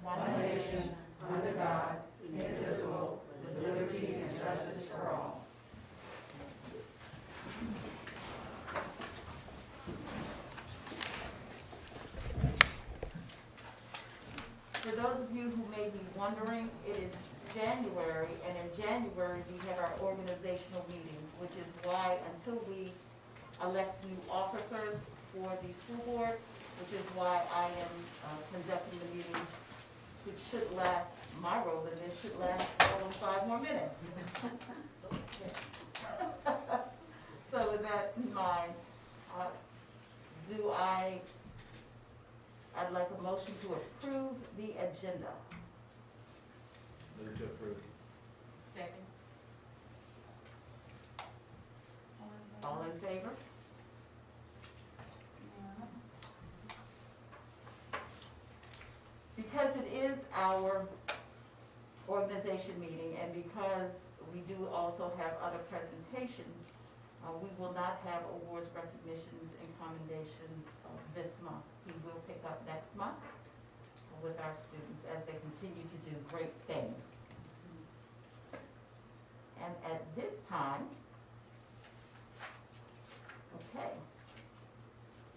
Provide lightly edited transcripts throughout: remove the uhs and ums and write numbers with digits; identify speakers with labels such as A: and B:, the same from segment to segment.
A: one nation, under God, indivisible, with liberty and justice for all. For those of you who may be wondering, it is January, and in January we have our organizational meeting, which is why until we elect new officers for the school board, which is why I am conducting the meeting, which should last, my role in this should last more than 5 more minutes. So with that in mind, I'd like a motion to approve the agenda.
B: Move to approve.
A: Second. All in favor? Because it is our organization meeting, and because we do also have other presentations, we will not have awards, recognitions, and commendations this month. We will pick up next month with our students as they continue to do great things. And at this time, okay,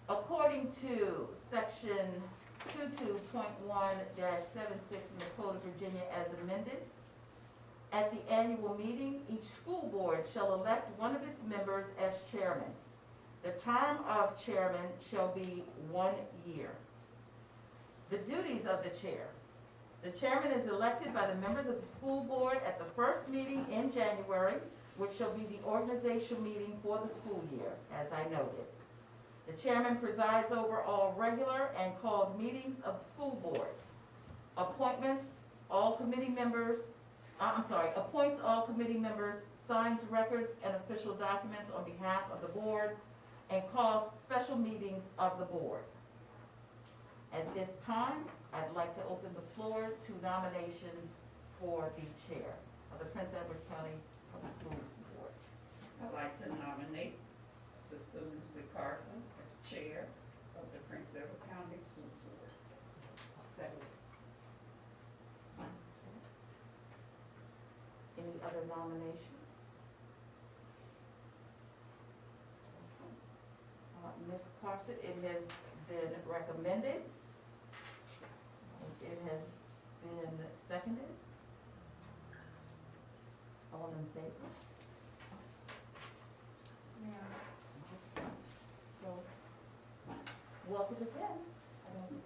A: according to section 22.1-76 in the Code of Virginia as amended, at the annual meeting, each school board shall elect one of its members as chairman. The term of chairman shall be 1 year. The duties of the chair. The chairman is elected by the members of the school board at the first meeting in January, which shall be the organizational meeting for the school year, as I noted. The chairman presides over all regular and called meetings of the school board. Appoints all committee members, signs records and official documents on behalf of the board, and calls special meetings of the board. At this time, I'd like to open the floor to nominations for the chair of the Prince Edward County Public Schools Board.
C: I'd like to nominate Sister Lucy Carson as chair of the Prince Edward County School Board.
A: Second. Any other nominations? Ms. Carson, it has been recommended. It has been seconded. All in favor? So, welcome again. I don't think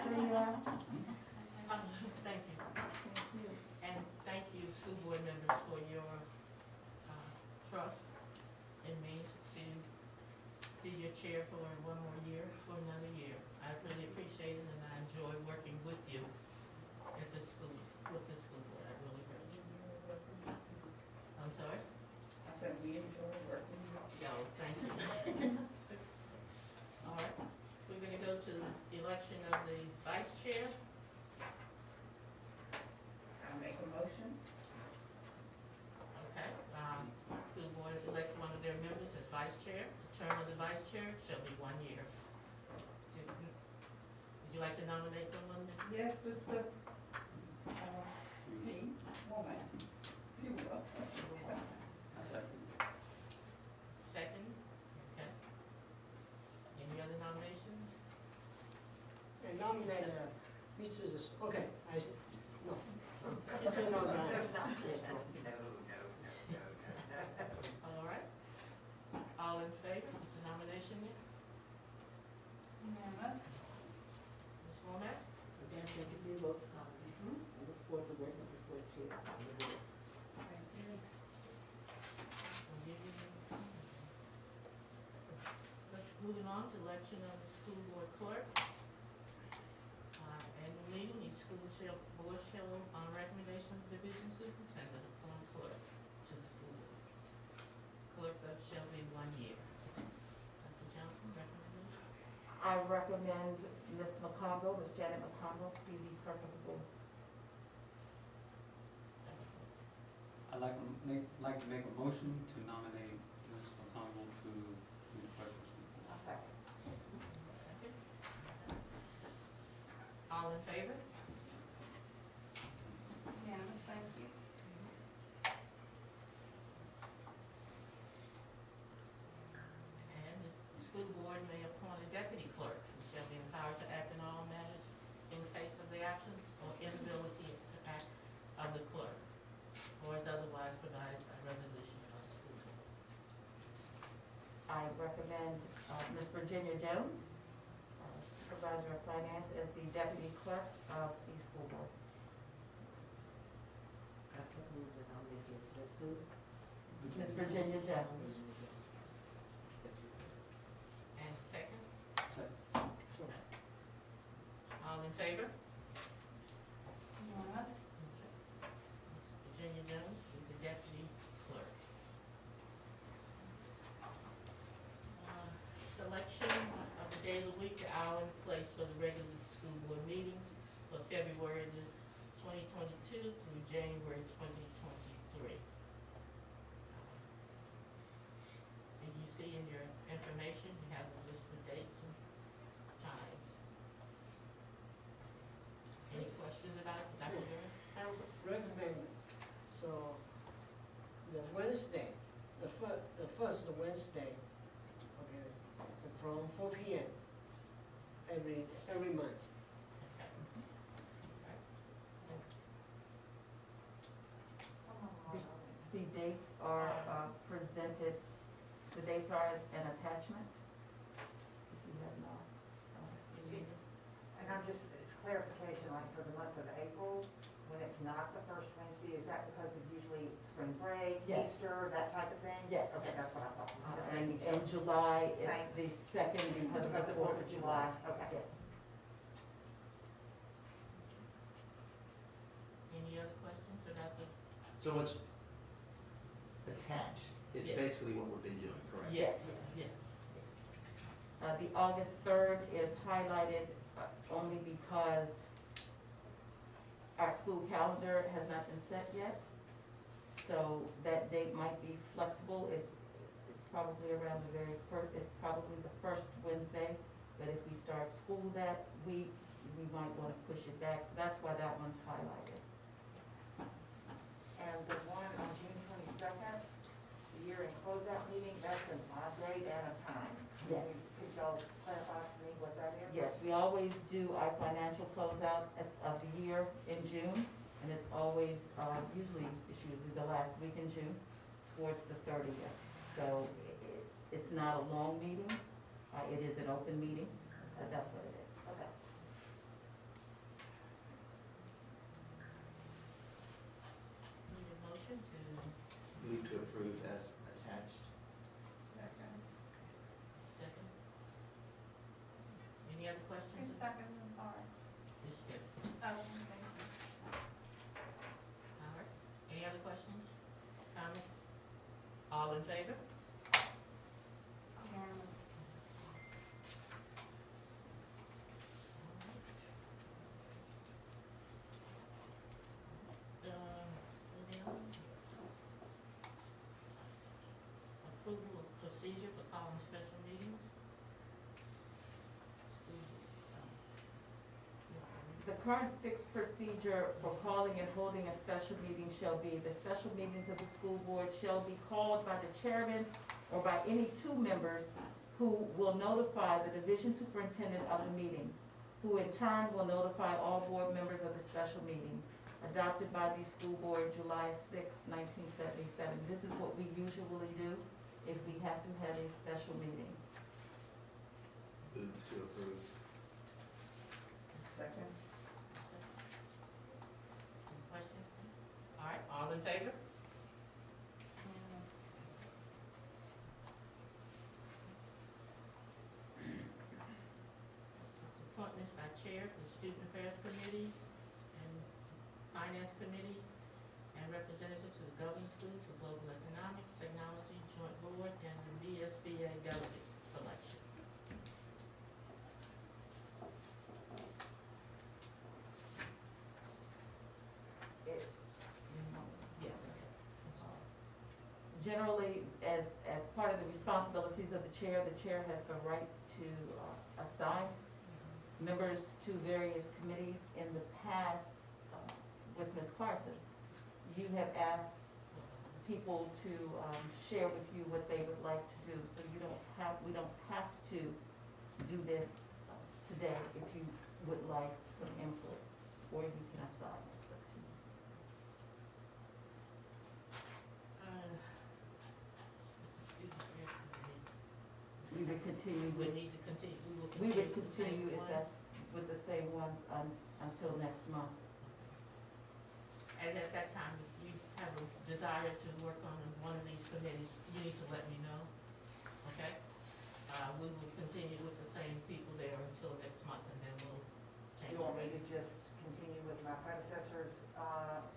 A: there you are.
D: Thank you.
A: Thank you.
D: And thank you, school board members, for your trust in me to be your chair for 1 more year, for another year. I really appreciate it, and I enjoy working with you at the school, with the school board. I really, really. I'm sorry?
C: I said we enjoy working with you.
D: Yo, thank you. All right, we're gonna go to the election of the vice chair.
C: I make a motion.
D: Okay, school board elect one of their members as vice chair. The term of the vice chair shall be 1 year. Would you like to nominate someone?
C: Yes, Sister P. Woman. You will.
D: Second? Okay. Any other nominations?
E: And nominate Mrs. Okay, no. It's a no,
D: All right. All in favor? Is the nomination there?
A: Unanimous.
D: Ms. Womack?
F: Again, thank you for your vote. I look forward to working with you too.
D: Moving on to election of the school board clerk. Annual meeting, each school board shall, on recommendation of the division superintendent, appoint clerk to the school board. Clerk shall be 1 year. Dr. Johnson, recommendation?
A: I recommend Ms. McConville, Ms. Janet McConville, to be the clerk of the board.
B: I'd like to make a motion to nominate Ms. McConville to be the clerk of the school.
A: I'll second.
D: Second. All in favor?
C: Unanimous, thank you.
D: And the school board may appoint a deputy clerk who shall be empowered to act in all matters in case of the absence or inability to act of the clerk, or as otherwise provided by resolution of the school board.
A: I recommend Ms. Virginia Jones, Supervisor of Finance, as the deputy clerk of the school board.
F: I so move that I'll make it, that's who?
A: Ms. Virginia Jones.
D: And second,
E: So,
D: all in favor?
C: Unanimous.
D: Virginia Jones is the deputy clerk. Selection of the day of the week, the hour and place for the regular school board meetings for February 2022 through January 2023. And you see in your information, you have a list of dates and times. Any questions about it, Dr. Mary?
E: I recommend, so, the Wednesday, the first Wednesday, okay, from 4 p.m. every month.
A: The dates are presented, the dates are an attachment. If you have not seen it.
F: And I'm just, it's clarification, like for the month of April, when it's not the first Wednesday, is that because of usually spring break,
A: Yes.
F: Easter, that type of thing?
A: Yes.
F: Okay, that's what I thought. Just
A: And
F: making
A: in
F: sure.
A: July, it's
F: Same.
A: the second because of the 4th of July.
F: Okay.
A: Yes.
D: Any other questions about the?
G: So what's attached is
D: Yes.
G: basically what we've been doing, correct?
A: Yes.
D: Yes.
A: The August 3rd is highlighted only because our school calendar has not been set yet. So that date might be flexible. It's probably around the very first, it's probably the first Wednesday. But if we start school that week, we might want to push it back. So that's why that one's highlighted.
F: And the one on June 22nd, the year-end closeout meeting, that's in my date and a time.
A: Yes.
F: Could y'all clarify for me what that is?
A: Yes, we always do our financial closeout of the year in June, and it's always, it's usually the last week in June, towards the 30th. So it's not a long meeting, it is an open meeting, that's what it is.
F: Okay.
D: Need a motion to,
G: Move to approve as attached.
C: Second.
D: second? Any other questions?
C: Second, I'm sorry.
D: Ms. Skip.
C: Oh, thank you.
D: All right. Any other questions, comments? All in favor?
C: Unanimous.
D: Approval of procedure for calling special meetings.
A: The current fixed procedure for calling and holding a special meeting shall be, the special meetings of the school board shall be called by the chairman or by any two members who will notify the division superintendent of the meeting, who in turn will notify all board members of the special meeting, adopted by the school board July 6, 1977. This is what we usually do if we have to have a special meeting.
G: Move to approve.
F: Second.
D: Any questions? All right, all in favor? Appointments by chair for the Student Affairs Committee and Finance Committee, and representative to the governing school for global economics, technology, joint board, and the VSBA delegate selection. Yeah,
A: Generally, as part of the responsibilities of the chair has the right to assign members to various committees. In the past, with Ms. Carson, you have asked people to share with you what they would like to do. So we don't have to do this today if you would like some input, or you can assign it. It's up to you. We would continue
D: We
A: with,
D: need to continue,
A: we would
D: with the same
A: continue if
D: ones.
A: that's with the same ones until next month.
D: And at that time, if you have a desire to work on one of these committees, you need to let me know, okay? We will continue with the same people there until next month, and then we'll change.
F: You want me to just continue with my predecessor's,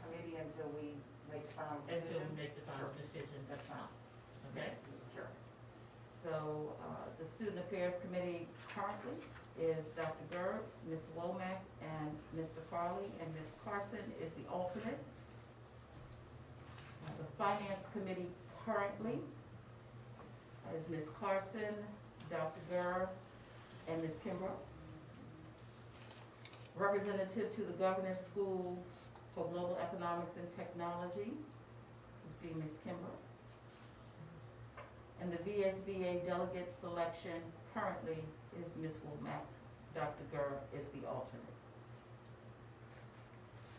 F: committee until we make the final decision?
D: Until we make the final
F: Sure.
D: decision
F: That's
D: next
F: fine.
D: month, okay?
F: Sure.
A: So, the Student Affairs Committee currently is Dr. Gerb, Ms. Womack, and Mr. Farley, and Ms. Carson is the alternate. The Finance Committee currently is Ms. Carson, Dr. Gerb, and Ms. Kimbrough. Representative to the Governor's School for Global Economics and Technology would be Ms. Kimbrough. And the VSBA delegate selection currently is Ms. Womack. Dr. Gerb is the alternate.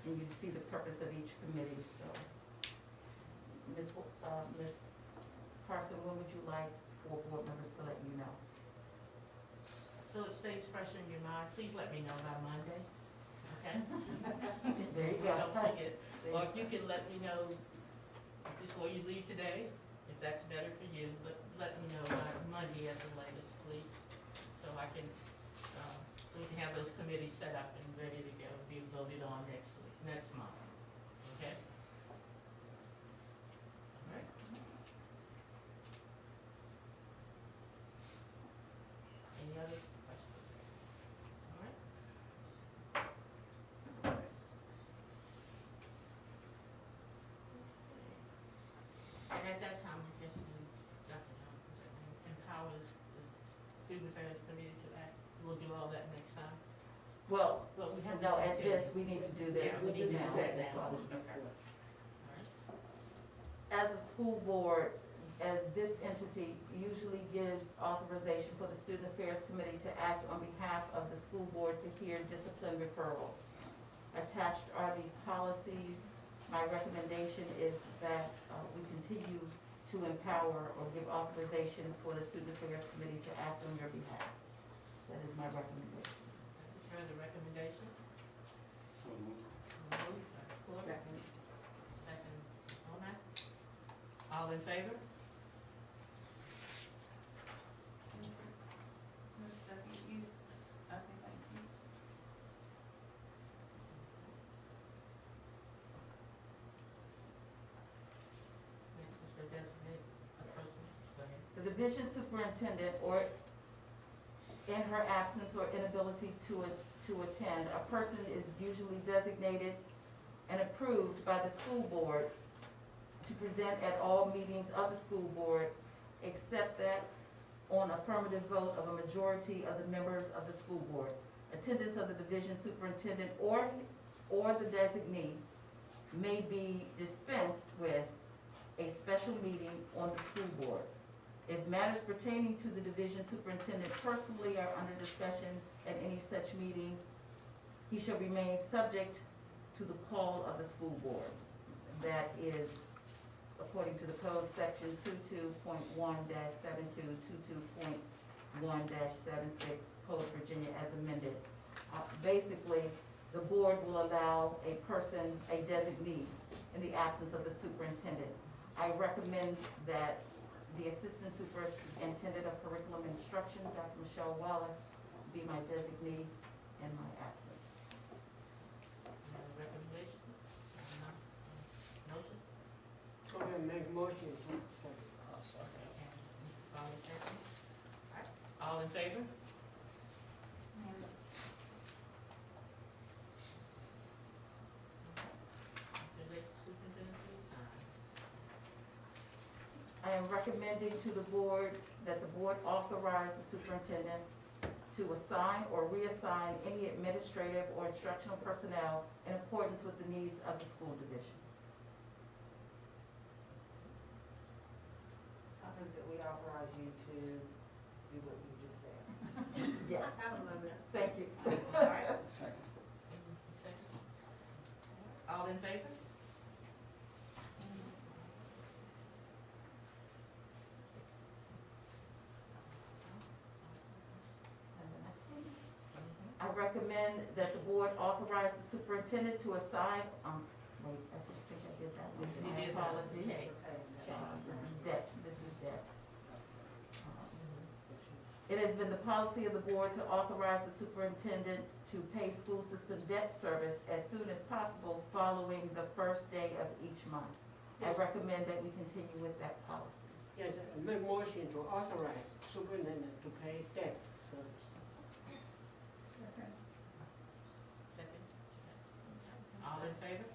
A: And you see the purpose of each committee, so. Ms. Carson, when would you like for board members to let you know?
D: So it stays fresh in your mind, please let me know by Monday, okay?
A: There you go.
D: Don't forget, or if you can let me know before you leave today, if that's better for you, but let me know by Monday at the latest, please, so I can, we can have those committees set up and ready to go, be voted on next month, okay? All right. Any other questions? All right. And at that time, I guess we, Dr. Johnson, empower the Student Affairs Committee to act. We'll do all that next time.
A: Well,
D: But we have.
A: no,
D: to
A: at
D: continue.
A: this, we need to do this
D: Yeah, we need to do
A: now.
D: that
A: That's
D: now.
A: all.
D: Okay. All right.
A: As a school board, as this entity usually gives authorization for the Student Affairs Committee to act on behalf of the school board to hear discipline referrals. Attached are the policies. My recommendation is that we continue to empower or give authorization for the Student Affairs Committee to act on your behalf. That is my recommendation.
D: Further recommendation?
B: So moved.
D: Moved by Porter.
F: Second.
D: Second, Womack. All in favor? Next is the designate a person. Go ahead.
A: The division superintendent, or in her absence or inability to attend, a person is usually designated and approved by the school board to present at all meetings of the school board, except that on affirmative vote of a majority of the members of the school board. Attendance of the division superintendent or the designee may be dispensed with a special meeting on the school board. If matters pertaining to the division superintendent personally are under discussion at any such meeting, he shall remain subject to the call of the school board. That is according to the code section 22.1-72, 22.1-76, Code of Virginia as amended. Basically, the board will allow a person, a designee, in the absence of the superintendent. I recommend that the Assistant Superintendent of Curriculum Instruction, Dr. Michelle Wallace, be my designee in my absence.
D: You have a recommendation? Motion?
E: Okay, make motion, second.
D: Okay, and Mr. Farley, second. All right, all in favor? The superintendent, please sign.
A: I am recommending to the board that the board authorize the superintendent to assign or reassign any administrative or instructional personnel in accordance with the needs of the school division.
F: I move that we authorize you to do what you just said.
A: Yes.
D: Second.
A: Thank you.
D: All right.
B: Second.
D: Second. All in favor?
A: And the next one. I recommend that the board authorize the superintendent to assign, wait, I just think I did that one.
D: You
A: My
D: did that.
A: apologies.
D: Okay.
A: This is debt, this is debt. It has been the policy of the board to authorize the superintendent to pay school system debt service as soon as possible following the first day of each month. I
E: Yes.
A: recommend that we continue with that policy.
E: Yes, I make motion to authorize superintendent to pay debt service.
C: Second.
D: Second. All in favor?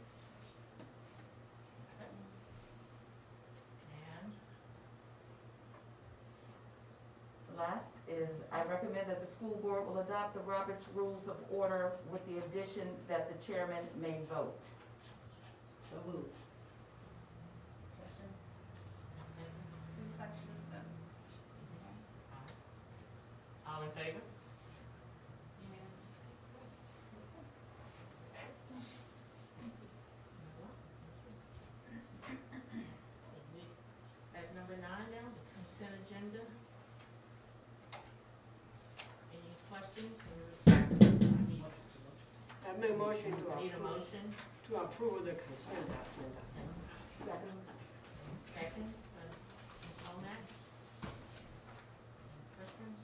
D: And
A: Last is, I recommend that the school board will adopt the Roberts Rules of Order with the addition that the chairman may vote.
E: So moved.
D: second. All in favor? At number 9 now, the consent agenda. Any questions or?
E: I make motion to
D: Need a
E: approve,
D: motion?
E: to approve the consent agenda.
A: Second.
D: Second, Ms. Womack? Questions?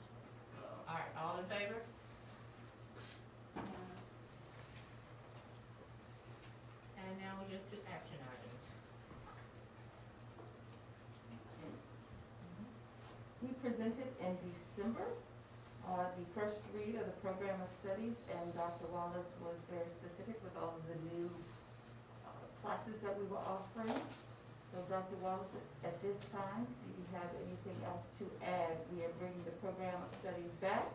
D: All right, all in favor? And now we get to action items.
A: We presented in December the first read of the program of studies, and Dr. Wallace was very specific with all of the new classes that we were offering. So Dr. Wallace, at this time, do you have anything else to add? We are bringing the program of studies back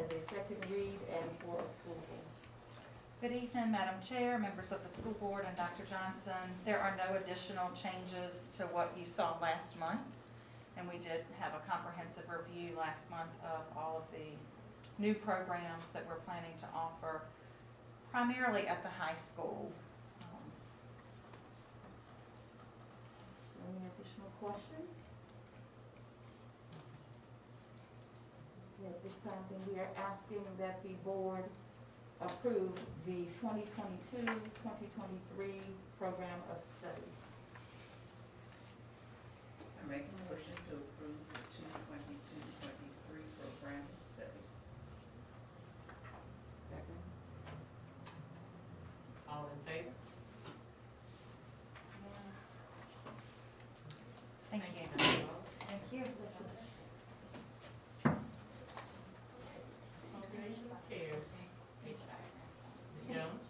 A: as a second read and for approval.
H: Good evening, Madam Chair, members of the school board, and Dr. Johnson. There are no additional changes to what you saw last month, and we did have a comprehensive review last month of all of the new programs that we're planning to offer, primarily at the high school.
A: Any additional questions? Okay, at this time, then we are asking that the board approve the 2022-2023 program of studies.
C: I make a motion to approve the 2022-23 program of studies.
A: Second.
D: All in favor?
H: Thank you.
F: Thank you.
D: Congratulations, chairs. Ms. Jones?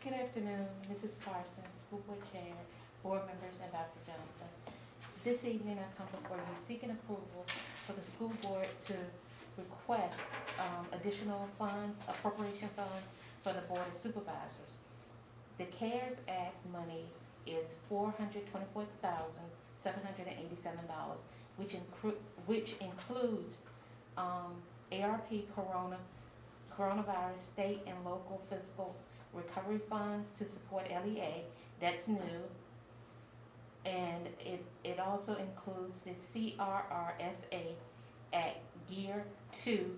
I: Good afternoon, Mrs. Carson, School Board Chair, Board members, and Dr. Johnson. This evening, I come before you seeking approval for the school board to request additional funds, appropriation funds for the Board of Supervisors. The CARES Act money is $424,787, which includes ARP coronavirus state and local fiscal recovery funds to support LEA, that's new. And it also includes the CRRSA Act Gear 2,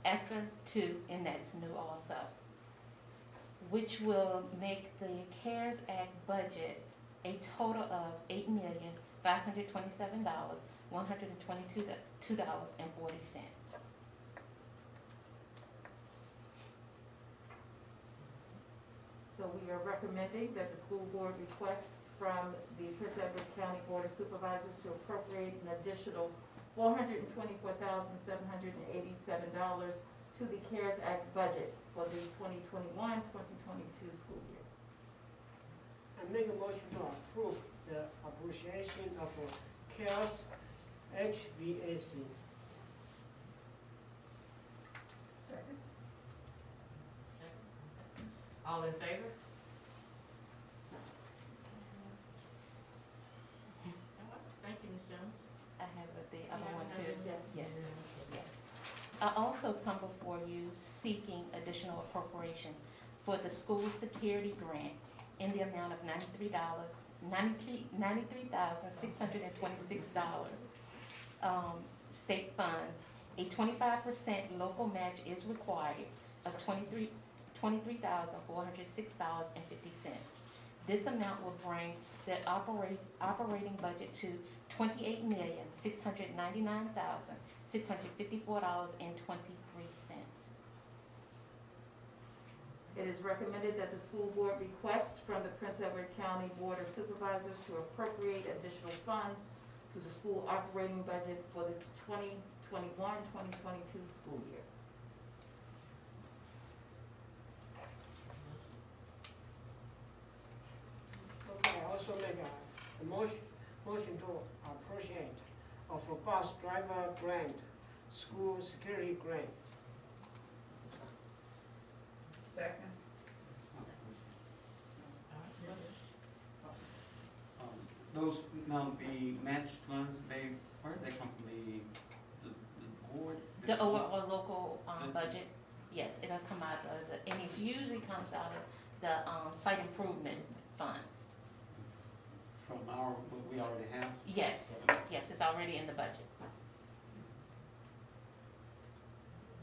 I: ESSER 2, and that's new also, which will make the CARES Act budget a total of $8,527,122.40.
A: So we are recommending that the school board request from the Prince Edward County Board of Supervisors to appropriate an additional $424,787 to the CARES Act budget for the 2021-2022 school year.
E: I make a motion to approve the appreciation of CARES HVAC.
C: Second.
D: All in favor? Thank you, Ms. Jones.
I: I have the
D: You
I: other
D: have
I: one
D: another?
I: too.
A: Yes.
I: Yes, yes. I also come before you seeking additional appropriations for the school security grant in the amount of $93,626. State funds, a 25% local match is required of $23,406.50. This amount will bring the operating budget to $28,699,654.23.
A: It is recommended that the school board request from the Prince Edward County Board of Supervisors to appropriate additional funds to the school operating budget for the 2021-2022 school year.
E: Okay, I also make a motion to appreciate of a bus driver grant, school security grant.
C: Second.
B: Those now the matched funds, where do they come from, the board?
I: The overall local budget, yes, it'll come out of the, and it usually comes out of the site improvement funds.
B: From what we already have?
I: Yes, yes, it's already in the budget.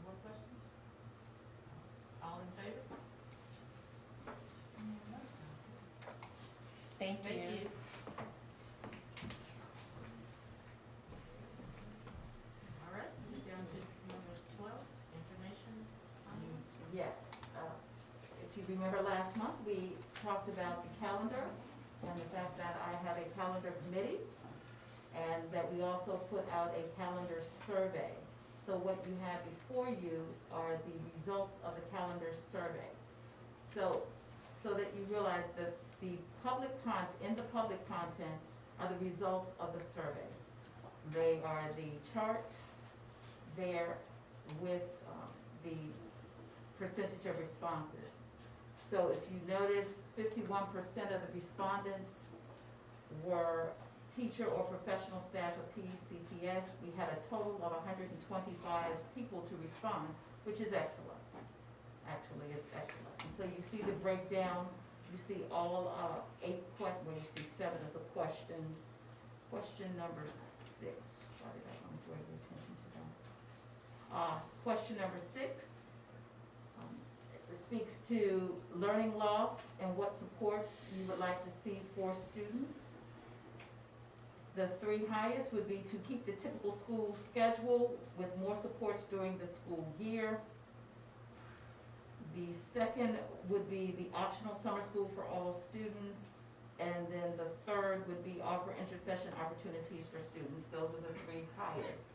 D: More questions? All in favor?
I: Thank
D: Thank
I: you.
D: you. All right, we're down to number 12, information items.
A: Yes. If you remember last month, we talked about the calendar and the fact that I have a calendar committee and that we also put out a calendar survey. So what you have before you are the results of the calendar survey. So that you realize that the public in the public content are the results of the survey. They are the chart there with the percentage of responses. So if you notice, 51% of the respondents were teacher or professional staff of PECPS. We had a total of 125 people to respond, which is excellent. Actually, it's excellent. And so you see the breakdown. You see all 7 of the questions. Question number 6. Why did I want to draw your attention to that? Question number 6 speaks to learning loss and what supports you would like to see for students. The 3 highest would be to keep the typical school schedule with more supports during the school year. The second would be the optional summer school for all students. And then the third would be offer intercession opportunities for students. Those are the 3 highest.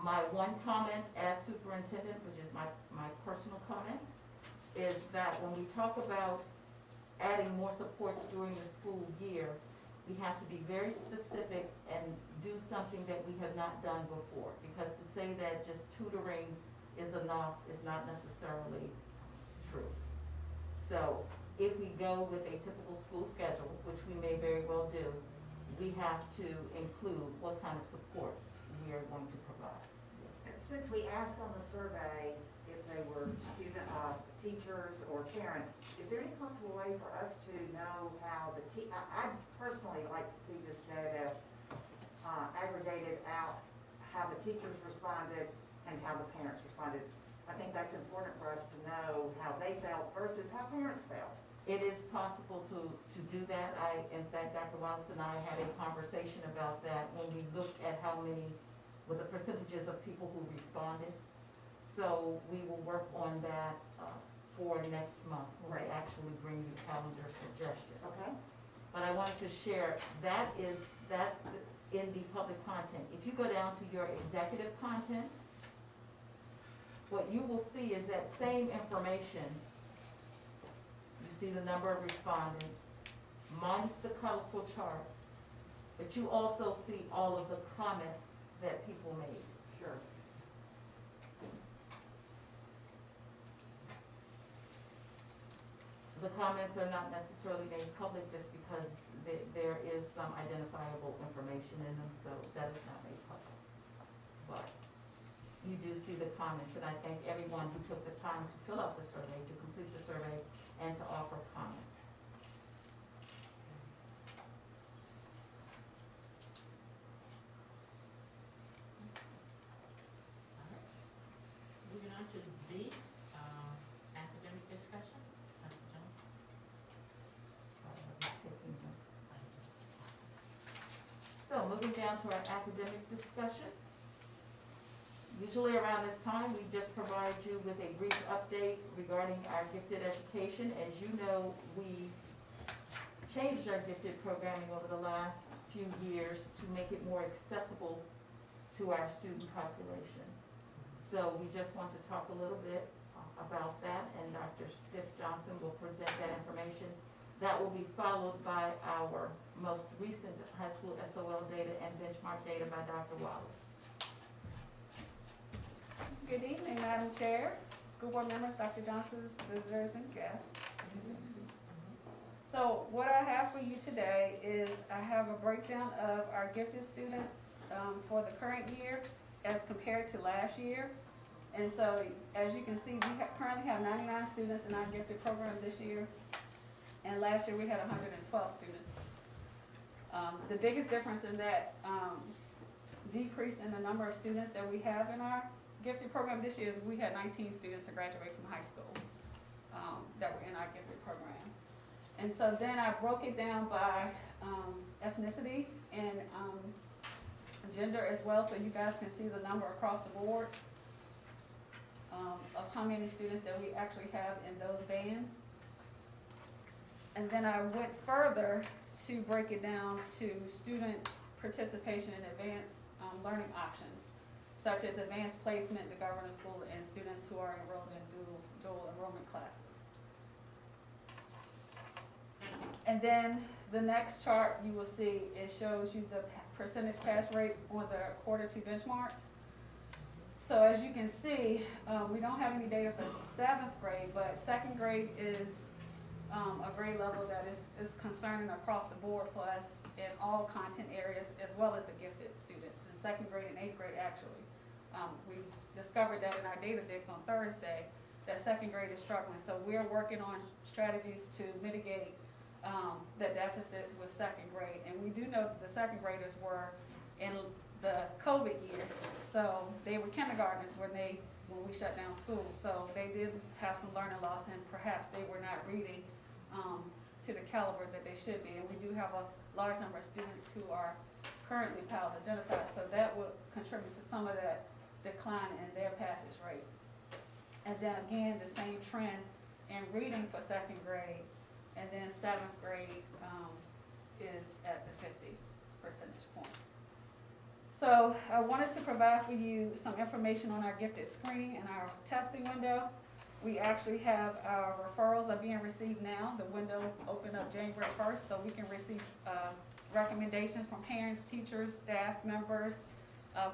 A: My one comment as superintendent, which is my personal comment, is that when we talk about adding more supports during the school year, we have to be very specific and do something that we have not done before. Because to say that just tutoring is enough is not necessarily true. So if we go with a typical school schedule, which we may very well do, we have to include what kind of supports we are going to provide. Yes.
F: Since we asked on the survey if they were teachers or parents, is there any possible way for us to know how I'd personally like to see this data aggregated out, how the teachers responded and how the parents responded. I think that's important for us to know how they felt versus how parents felt.
A: It is possible to do that. In fact, Dr. Wallace and I had a conversation about that when we looked at with the percentages of people who responded. So we will work on that for next month, when we actually bring you calendar suggestions.
F: Okay.
A: But I wanted to share, that's in the public content. If you go down to your executive content, what you will see is that same information. You see the number of respondents, minus the colorful chart, but you also see all of the comments that people made.
F: Sure.
A: The comments are not necessarily made public just because there is some identifiable information in them, so that is not made public. But you do see the comments, and I thank everyone who took the time to fill out the survey, to complete the survey, and to offer comments.
D: Moving on to B, academic discussion. Dr. Johnson.
A: Sorry, I was taking notes. So moving down to our academic discussion. Usually around this time, we just provide you with a brief update regarding our gifted education. As you know, we changed our gifted programming over the last few years to make it more accessible to our student population. So we just want to talk a little bit about that, and Dr. Stiff Johnson will present that information. That will be followed by our most recent high school SOL data and benchmark data by Dr. Wallace.
J: Good evening, Madam Chair, school board members, Dr. Johnson, visitors, and guests. So what I have for you today is I have a breakdown of our gifted students for the current year as compared to last year. And so, as you can see, we currently have 99 students in our gifted program this year, and last year we had 112 students. The biggest difference in that decrease in the number of students that we have in our gifted program this year is we had 19 students to graduate from high school that were in our gifted program. And so then I broke it down by ethnicity and gender as well, so you guys can see the number across the board of how many students that we actually have in those bands. And then I went further to break it down to students' participation in advanced learning options, such as advanced placement, the government school, and students who are enrolled in dual enrollment classes. And then the next chart you will see, it shows you the percentage pass rates on the quarter two benchmarks. So as you can see, we don't have any data for 7th grade, but 2nd grade is a grade level that is concerning across the board for us in all content areas, as well as the gifted students in 2nd grade and 8th grade actually. We discovered that in our data digs on Thursday, that 2nd grade is struggling. So we're working on strategies to mitigate the deficits with 2nd grade. And we do know that the 2nd graders were in the COVID year. So they were kindergartners when we shut down school. So they did have some learning loss, and perhaps they were not reading to the caliber that they should be. And we do have a large number of students who are currently PALS identified. So that would contribute to some of that decline in their passage rate. And then again, the same trend in reading for 2nd grade, and then 7th grade is at the 50 percentage point. So I wanted to provide for you some information on our gifted screening and our testing window. We actually have our referrals are being received now. The window opened up January 1st, so we can receive recommendations from parents, teachers, staff members,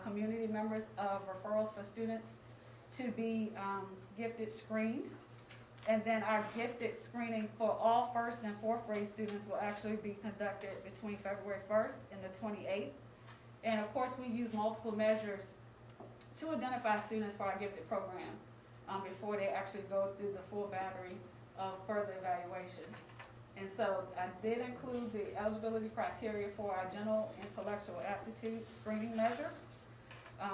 J: community members of referrals for students to be gifted screened. And then our gifted screening for all 1st and 4th grade students will actually be conducted between February 1st and the 28th. And of course, we use multiple measures to identify students for our gifted program before they actually go through the full battery of further evaluation. And so I did include the eligibility criteria for our general intellectual aptitude screening measure.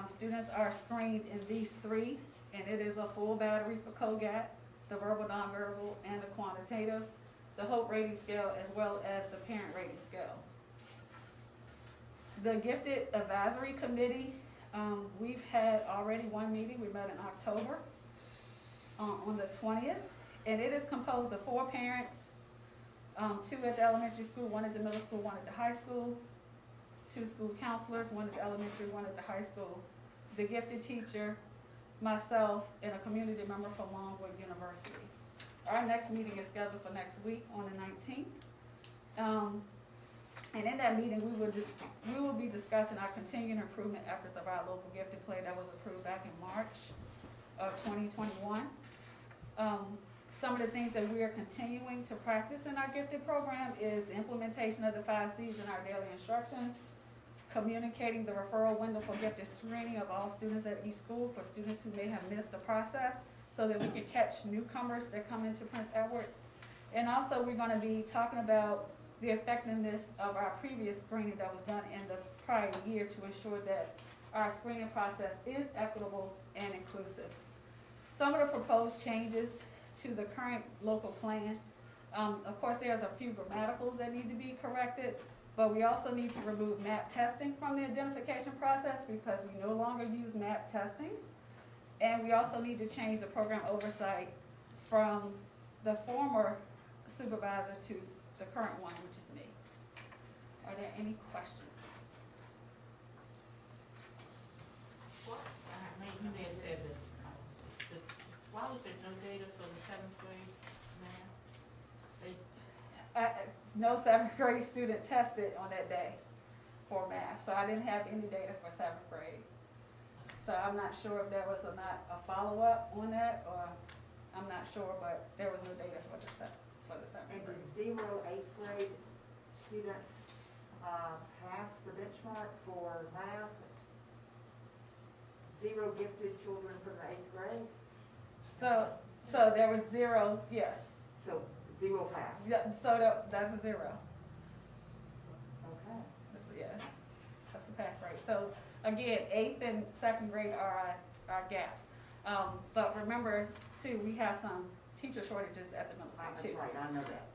J: Students are screened in these 3, and it is a full battery for COGAT, the verbal, nonverbal, and the quantitative, the HOPE rating scale, as well as the parent rating scale. The Gifted Advisory Committee, we've had already one meeting. We met in October on the 20th, and it is composed of 4 parents, 2 at the elementary school, 1 at the middle school, 1 at the high school, 2 school counselors, 1 at the elementary, 1 at the high school, the gifted teacher, myself, and a community member from Longwood University. Our next meeting is scheduled for next week on the 19th. And in that meeting, we will be discussing our continuing improvement efforts of our local gifted play that was approved back in March of 2021. Some of the things that we are continuing to practice in our gifted program is implementation of the 5 C's in our daily instruction, communicating the referral window for gifted screening of all students at each school for students who may have missed the process so that we can catch newcomers that come into Prince Edward. And also, we're going to be talking about the effectiveness of our previous screening that was done in the prior year to ensure that our screening process is equitable and inclusive. Some of the proposed changes to the current local plan, of course, there's a few grammaticals that need to be corrected, but we also need to remove map testing from the identification process because we no longer use map testing. And we also need to change the program oversight from the former supervisor to the current one, which is me. Are there any questions?
D: What, you may have said this, why was there no data for the 7th grade math?
J: No 7th grade student tested on that day for math, so I didn't have any data for 7th grade. So I'm not sure if there was not a follow-up on that, or I'm not sure, but there was no data for the 7th
F: And
J: grade.
F: did 0 8th grade students pass the benchmark for math? 0 gifted children from the 8th grade?
J: So there was 0, yes.
F: So 0 passed?
J: Yeah, so that's a 0.
F: Okay.
J: Yeah, that's the pass rate. So again, 8th and 2nd grade are our gaps. But remember too, we have some teacher shortages at the middle school
F: That's
J: too.
F: right, I know that.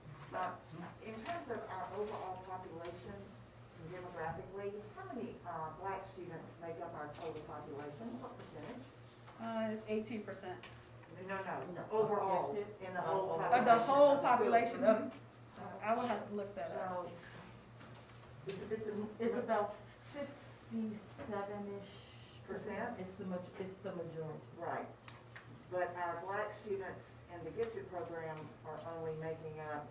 F: In terms of our overall population demographically, how many black students make up our total population? What percentage?
J: It's 18%.
F: No, overall, in the whole
J: The
F: population.
J: whole
F: of the
J: population
F: school.
J: of, I will have to look that up.
F: So,
A: It's about 57-ish
F: Percent?
A: It's the majority.
F: Right, but our black students in the gifted program are only making up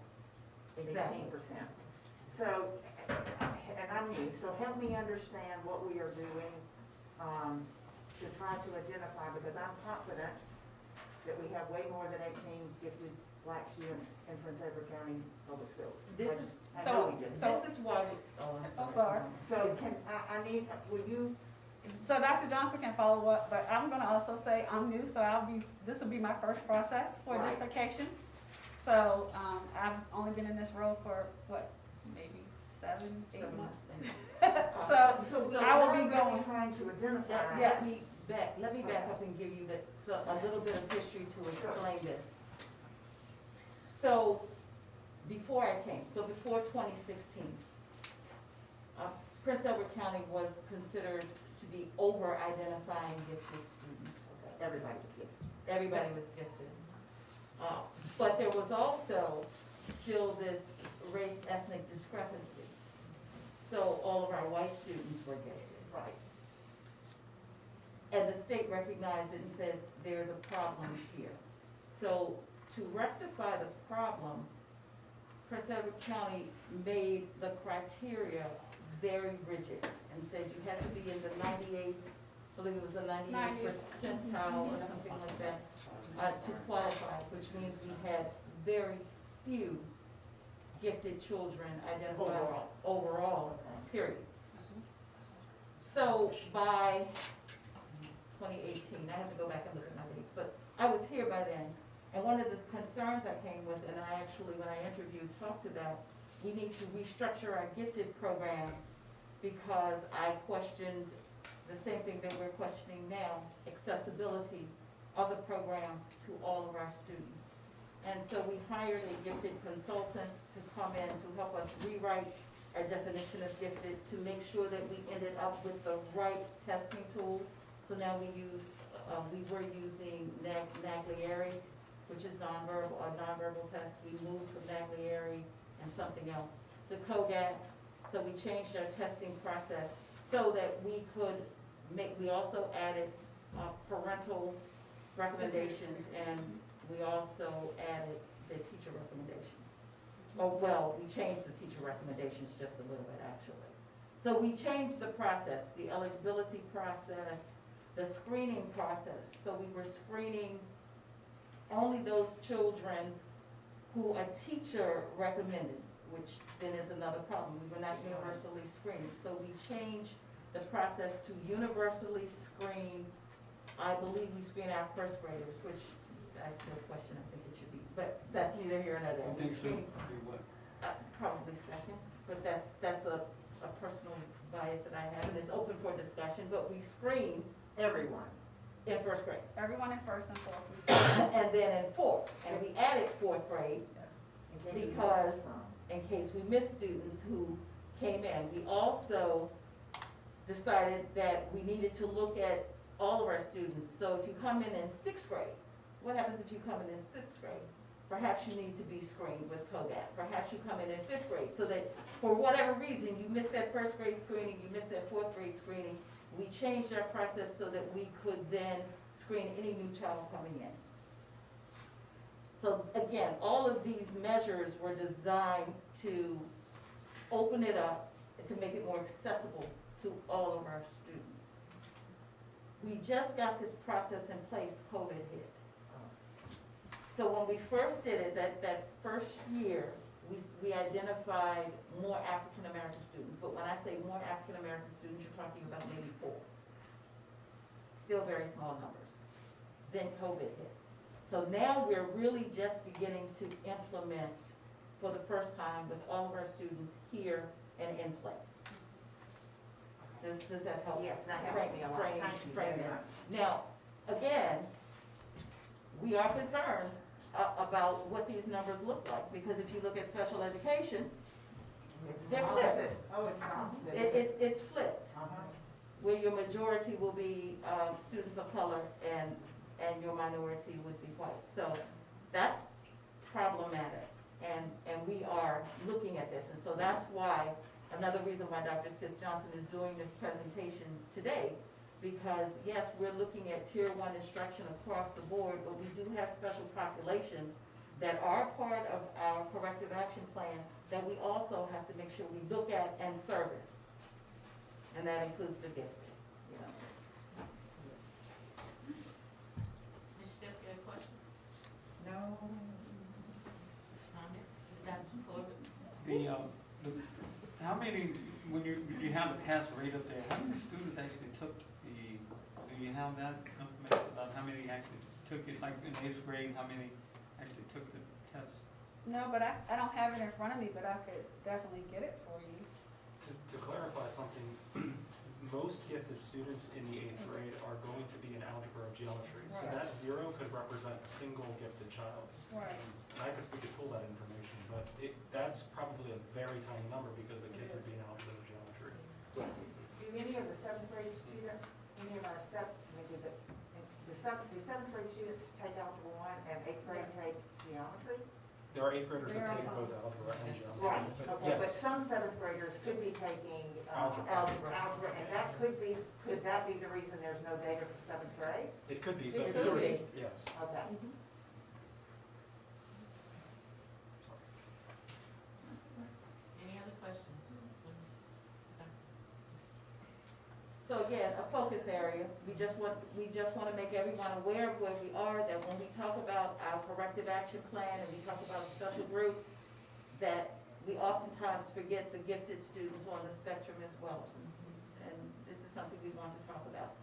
F: 18%. So, and I'm new, so help me understand what we are doing to try to identify, because I'm confident that we have way more than 18 gifted black students in Prince Edward County Public Schools. I know we do.
A: This is why,
J: I'm sorry.
F: So I need, will you,
J: So Dr. Johnson can follow up, but I'm gonna also say I'm new, so this will be my first process for
F: Right.
J: identification. So, I've only been in this role for, what, maybe 7, 8 months? So I will be going.
F: trying to identify.
A: Let me back up and give you a little bit of history to explain this. So, before 2016, Prince Edward County was considered to be over-identifying gifted students.
F: Everybody was gifted.
A: Everybody was gifted. But there was also still this race-ethnic discrepancy. So all of our white students were gifted.
F: Right.
A: And the state recognized it and said, there's a problem here. So to rectify the problem, Prince Edward County made the criteria very rigid and said you had to be in the 98th, I believe it was the 98th percentile or something like that, to qualify, which means we had very few gifted children identified overall, period. So by 2018, I have to go back and look at my dates, but I was here by then. And one of the concerns I came with, and I actually, when I interviewed, talked about, we need to restructure our gifted program because I questioned the same thing that we're questioning now, accessibility of the program to all of our students. And so we hired a gifted consultant to come in to help us rewrite our definition of gifted to make sure that we ended up with the right testing tools. So now we were using Naglieri, which is a nonverbal test. We moved from Naglieri and something else to COGAT. So we changed our testing process so that we could we also added parental recommendations, and we also added the teacher recommendations. Oh, well, we changed the teacher recommendations just a little bit, actually. So we changed the process, the eligibility process, the screening process. So we were screening only those children who a teacher recommended, which then is another problem. We were not universally screening. So we changed the process to universally screen. I believe we screen our first graders, which that's no question, I think it should be, but that's neither here nor there.
B: I
A: We
B: think so.
A: screen,
B: Do what?
A: probably second, but that's a personal bias that I have, and it's open for discussion, but we screen
F: Everyone.
A: in first grade.
J: Everyone in first and fourth, we see.
A: And then in fourth, and we added fourth grade
F: In case we
A: Because-
F: missed some.
A: in case we missed students who came in. We also decided that we needed to look at all of our students. So if you come in sixth grade, what happens if you come in sixth grade? Perhaps you need to be screened with CODAP. Perhaps you come in fifth grade, so that for whatever reason, you missed that first grade screening, you missed that fourth grade screening. We changed our process so that we could then screen any new child coming in. So again, all of these measures were designed to open it up, and to make it more accessible to all of our students. We just got this process in place, COVID hit. So when we first did it, that first year, we identified more African American students. But when I say more African American students, you're talking about maybe 4. Still very small numbers. Then COVID hit. So now we're really just beginning to implement for the first time with all of our students here and in place. Does that help?
F: Yes, that helps me a lot.
A: Frame-
F: Thank you
A: frame
F: very
A: it.
F: much.
A: Now, again, we are concerned about what these numbers look like, because if you look at special education, they're flipped.
F: Oh, it's not.
A: It's flipped,
F: Uh-huh.
A: where your majority will be students of color and your minority would be white. So that's problematic, and we are looking at this. And so that's why, another reason why Dr. Stith Johnson is doing this presentation today, because yes, we're looking at tier 1 instruction across the board, but we do have special populations that are part of our corrective action plan that we also have to make sure we look at and service. And that includes the gifted. So,
D: Ms. Steph, you have a question?
F: No.
D: Comment? Dr. Corbett?
B: How many, when you have a pass rate up there, how many students actually took do you have that information about how many actually took it, like in 8th grade, how many actually took the test?
J: No, but I don't have it in front of me, but I could definitely get it for you.
K: To clarify something, most gifted students in the 8th grade are going to be in algebra or geometry. So
J: Right.
K: that 0 could represent a single gifted child.
J: Right.
K: We could pull that information, but that's probably a very tiny number because the kids would be in algebra or geometry.
F: Do any of the 7th grade students, any of our do 7th grade students take algebra 1 and 8th grade take geometry?
K: There are 8th graders that
J: There are
K: take
J: some.
K: both algebra and geometry.
F: Right, okay, but
K: Yes.
F: some 7th graders could be taking
K: Algebra.
F: algebra, and could that be the reason there's no data for 7th grade?
K: It could be, so
A: It
K: there
A: could
K: was,
A: be.
K: yes.
F: Okay.
D: Any other questions?
A: So again, a focus area, we just want to make everyone aware of where we are, that when we talk about our corrective action plan and we talk about special groups, that we oftentimes forget the gifted students on the spectrum as well. And this is something we want to talk about.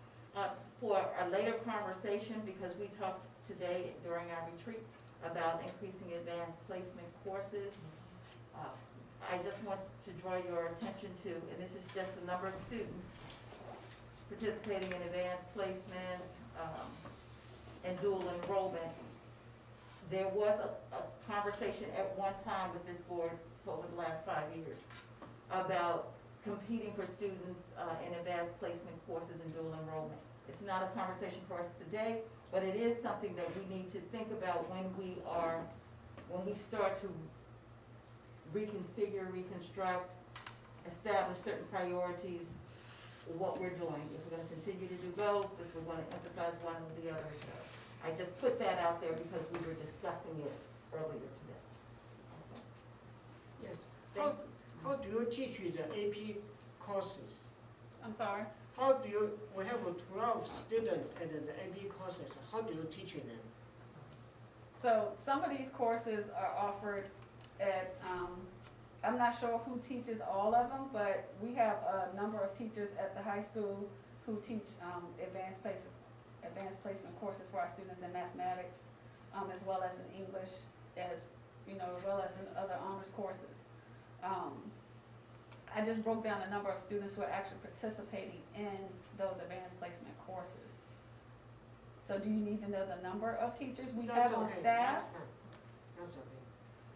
A: For a later conversation, because we talked today during our retreat about increasing advanced placement courses, I just want to draw your attention to, and this is just the number of students participating in advanced placement and dual enrollment. There was a conversation at one time with this board, so over the last 5 years, about competing for students in advanced placement courses and dual enrollment. It's not a conversation for us today, but it is something that we need to think about when we start to reconfigure, reconstruct, establish certain priorities, what we're doing, if we're going to continue to do both, if we're going to emphasize one or the other. I just put that out there because we were discussing it earlier today. Okay.
E: you teach the AP courses?
J: I'm sorry?
E: How do you, we have 12 students in the AP courses, how do you teach them?
J: So some of these courses are offered at, I'm not sure who teaches all of them, but we have a number of teachers at the high school who teach advanced placement courses for our students in mathematics, as well as in English, as well as in other honors courses. I just broke down the number of students who are actually participating in those advanced placement courses. So do you need to know the number of teachers we have on
E: okay,
J: staff?
E: That's fine, that's okay.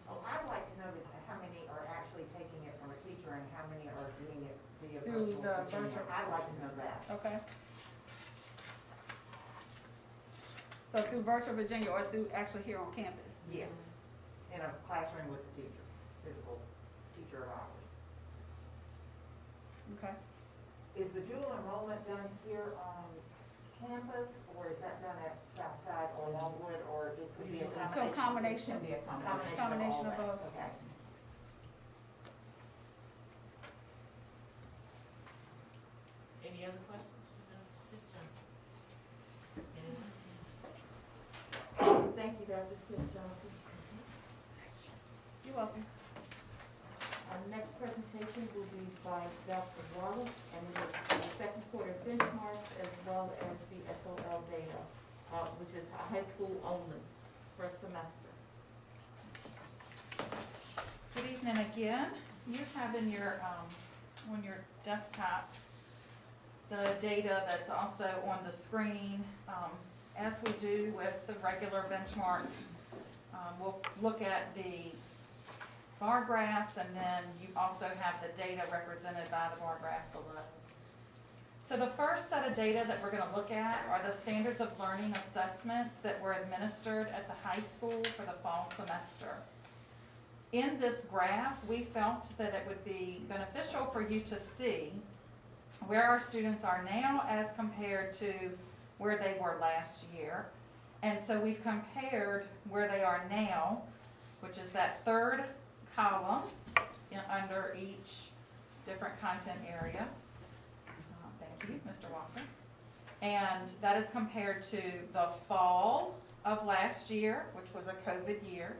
F: Oh, I'd like to know how many are actually taking it from a teacher and how many are doing it via
J: Through
F: virtual.
J: the
F: Virginia.
J: virtual.
F: I'd like to know that.
J: Okay. So through Virtual Virginia or through actually here on campus?
F: Yes, in a classroom with the teacher, physical teacher of ours.
J: Okay.
F: Is the dual enrollment done here on campus, or is that done at Southside or Longwood, or is it be a combination?
J: Combination.
A: Can be a combination.
J: Combination of
F: all
J: both.
F: that. Okay.
D: Any other questions? Anyone?
A: Thank you, Dr. Smith Johnson.
J: You're welcome.
A: Our next presentation will be by Dr. Wallace, and it is the second quarter benchmarks as well as the SOL data, which is high school only, first semester.
H: Good evening again. You have in your, on your desktops, the data that's also on the screen. As we do with the regular benchmarks, we'll look at the bar graphs, and then you also have the data represented by the bar graph below. So the first set of data that we're going to look at are the standards of learning assessments that were administered at the high school for the fall semester. In this graph, we felt that it would be beneficial for you to see where our students are now as compared to where they were last year. And so we've compared where they are now, which is that third column under each different content area. Thank you, Mr. Walker. And that is compared to the fall of last year, which was a COVID year,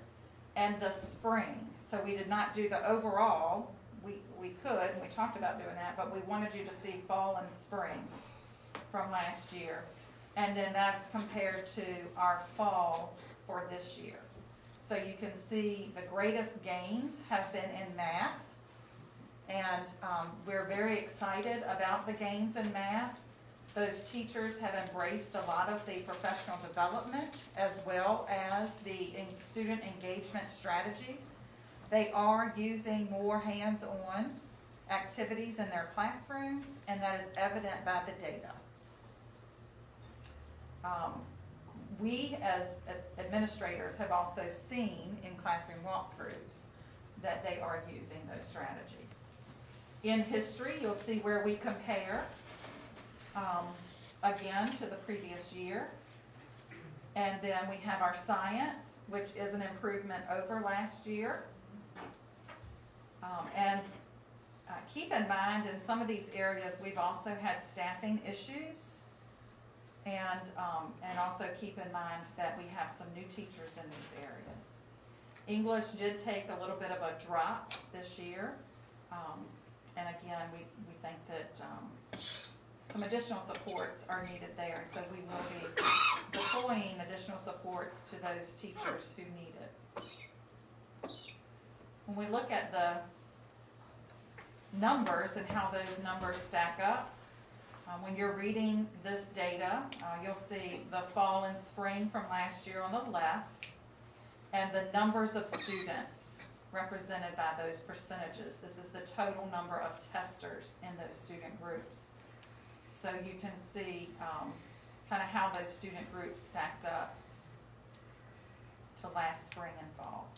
H: and the spring. So we did not do the overall. We could, and we talked about doing that, but we wanted you to see fall and spring from last year. And then that's compared to our fall for this year. So you can see the greatest gains have been in math. And we're very excited about the gains in math. Those teachers have embraced a lot of the professional development as well as the student engagement strategies. They are using more hands-on activities in their classrooms, and that is evident by the data. We as administrators have also seen in classroom walkthroughs that they are using those strategies. In history, you'll see where we compare again to the previous year. And then we have our science, which is an improvement over last year. Keep in mind, in some of these areas, we've also had staffing issues. And also keep in mind that we have some new teachers in these areas. English did take a little bit of a drop this year. And again, we think that some additional supports are needed there. So we will be deploying additional supports to those teachers who need it. When we look at the numbers and how those numbers stack up, when you're reading this data, you'll see the fall and spring from last year on the left, and the numbers of students represented by those percentages. This is the total number of testers in those student groups. So you can see kind of how those student groups stacked up to last spring and fall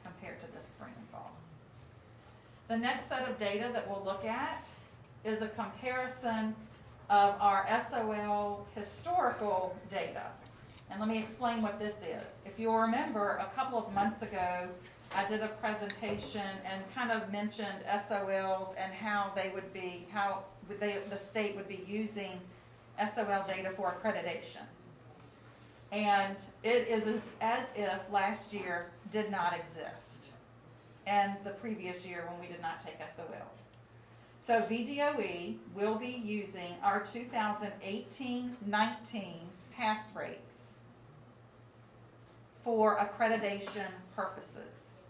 H: compared to this spring and fall. The next set of data that we'll look at is a comparison of our SOL historical data. And let me explain what this is. If you'll remember, a couple of months ago, I did a presentation and kind of mentioned SOLs and how they would be, the state would be using SOL data for accreditation. And it is as if last year did not exist, and the previous year when we did not take SOLs. So VDOE will be using our 2018-19 pass rates for accreditation purposes.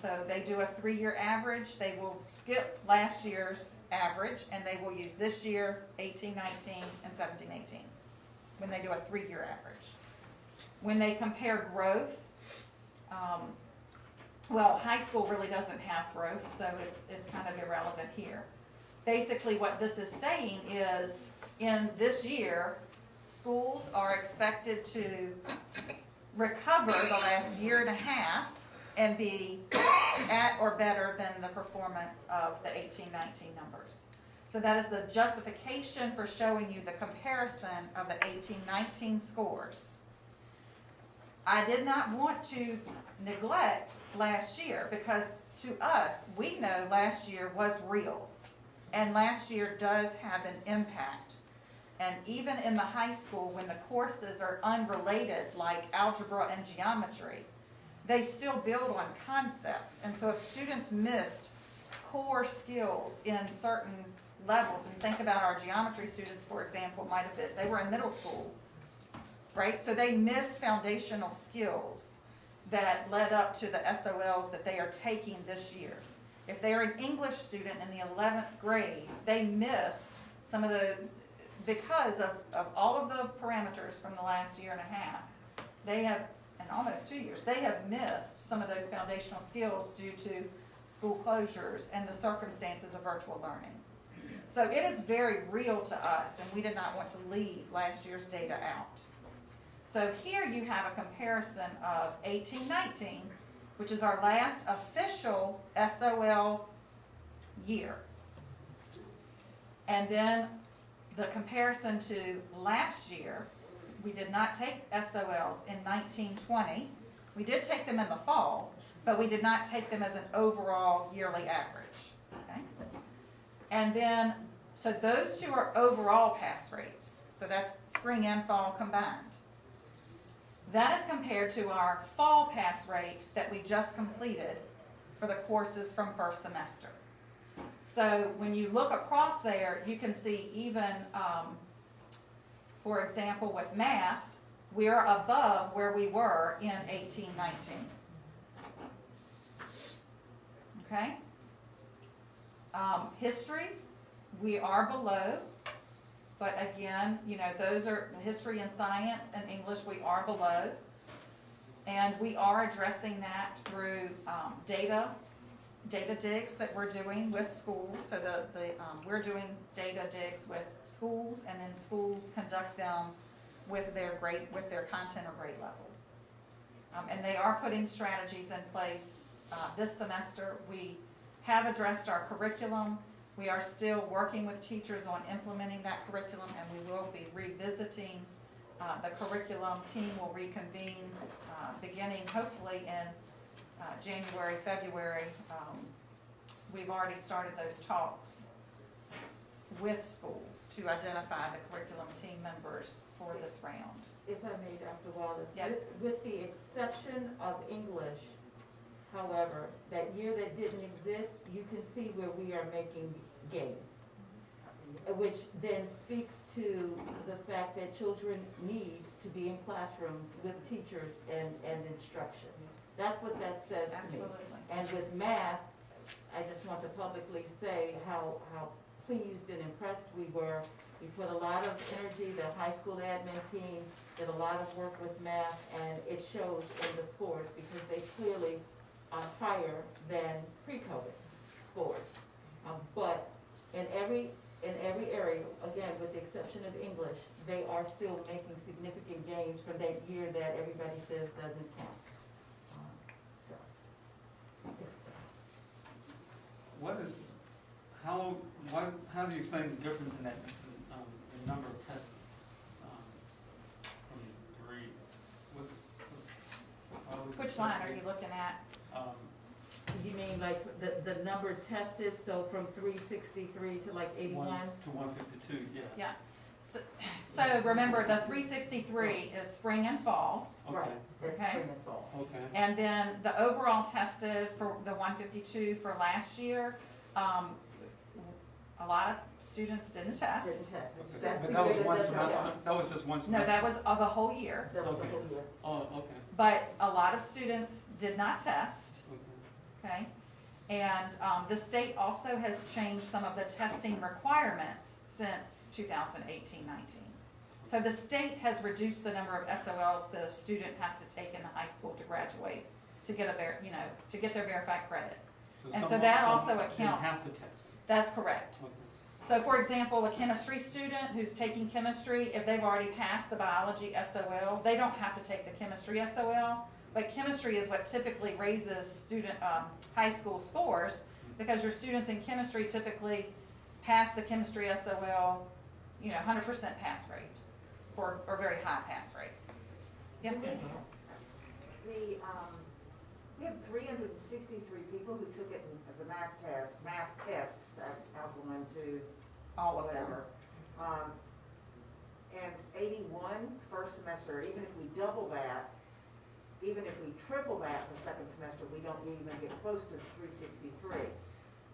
H: So they do a 3-year average. They will skip last year's average, and they will use this year, 18-19 and 17-18, when they do a 3-year average. When they compare growth, well, high school really doesn't have growth, so it's kind of irrelevant here. Basically, what this is saying is, in this year, schools are expected to recover the last year and a half and be at or better than the performance of the 18-19 numbers. So that is the justification for showing you the comparison of the 18-19 scores. I did not want to neglect last year because to us, we know last year was real. And last year does have an impact. And even in the high school, when the courses are unrelated, like algebra and geometry, they still build on concepts. And so if students missed core skills in certain levels, and think about our geometry students, for example, might have been, they were in middle school, right? So they missed foundational skills that led up to the SOLs that they are taking this year. If they're an English student in the 11th grade, they missed some of the, because of all of the parameters from the last year and a half, they have, and almost 2 years, they have missed some of those foundational skills due to school closures and the circumstances of virtual learning. So it is very real to us, and we did not want to leave last year's data out. So here you have a comparison of 18-19, which is our last official SOL year. And then the comparison to last year, we did not take SOLs in 19-20. We did take them in the fall, but we did not take them as an overall yearly average. Okay? And then, so those two are overall pass rates. So that's spring and fall combined. That is compared to our fall pass rate that we just completed for the courses from first semester. So when you look across there, you can see even, for example, with math, we're above where we were in 18-19. Okay? History, we are below. But again, you know, those are history and science and English, we are below. And we are addressing that through data digs that we're doing with schools. So we're doing data digs with schools, and then schools conduct them with their content or grade levels. And they are putting strategies in place this semester. We have addressed our curriculum. We are still working with teachers on implementing that curriculum, and we will be revisiting the curriculum. Team will reconvene beginning hopefully in January, February. We've already started those talks with schools to identify the curriculum team members for this round.
A: If I may, Dr. Wallace,
H: Yes.
A: with the exception of English, however, that year that didn't exist, you can see where we are making gains, which then speaks to the fact that children need to be in classrooms with teachers and instruction. That's what that says to me.
H: Absolutely.
A: And with math, I just want to publicly say how pleased and impressed we were. We put a lot of energy, the high school admin team did a lot of work with math, and it shows in the scores because they clearly are higher than pre-COVID scores. But in every area, again, with the exception of English, they are still making significant gains from that year that everybody says doesn't count.
B: How do you explain the difference in that, the number of tests from 3
H: Which line are you looking at?
A: You mean like the number tested, so from 363 to like 81?
B: To 152, yeah.
H: Yeah. So remember, the 363 is spring and fall,
A: Right,
B: Okay,
A: that's
H: Okay.
A: spring and fall.
B: okay.
H: and then the overall tested for the 152 for last year, a lot of students didn't test.
A: Didn't test.
B: Okay.
A: That's
B: But that was
A: because
B: one
A: it doesn't
B: semester,
A: count.
B: that was just one
H: No,
B: semester?
H: that was of the whole year.
A: That was the
B: Okay.
A: whole year.
B: Oh, okay,
H: But a lot of students did not test,
B: okay.
H: okay? And the state also has changed some of the testing requirements since 2018-19. So the state has reduced the number of SOLs that a student has to take in the high school to graduate, to get to get their verified credit. And so
B: some
H: that
B: some
H: also
B: didn't
H: accounts.
B: have to test,
H: That's correct.
B: okay.
H: So for example, a chemistry student who's taking chemistry, if they've already passed the biology SOL, they don't have to take the chemistry SOL. But chemistry is what typically raises student, high school scores, because your students in chemistry typically pass the chemistry SOL, 100% pass rate, or very high pass rate. Yes, ma'am?
F: We had 363 people who took it in the math tests, Alpha 1, 2,
H: All of them.
F: whatever. And 81 first semester, even if we double that, even if we triple that the second semester, we don't even get close to 363.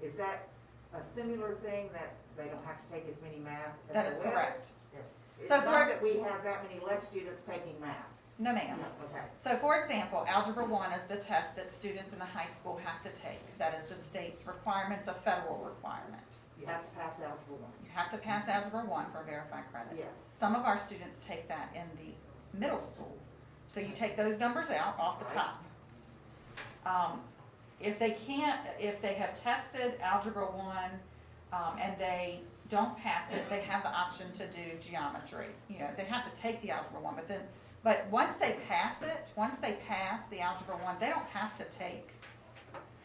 F: Is that a similar thing, that they don't have to take as many math as
H: That is
F: the West?
H: correct.
A: Yes.
F: It's
H: So
F: not
H: for-
F: that we have that many less students taking math.
H: No, ma'am.
F: Okay.
H: So for example, Algebra 1 is the test that students in the high school have to take. That is the state's requirement, it's a federal requirement.
F: You have to pass Algebra 1.
H: You have to pass Algebra 1 for verified credit.
F: Yes.
H: Some of our students take that in the middle school. So you take those numbers out off the top. If they have tested Algebra 1 and they don't pass it, they have the option to do geometry. They have to take the Algebra 1, but once they pass the Algebra 1, they don't have to take.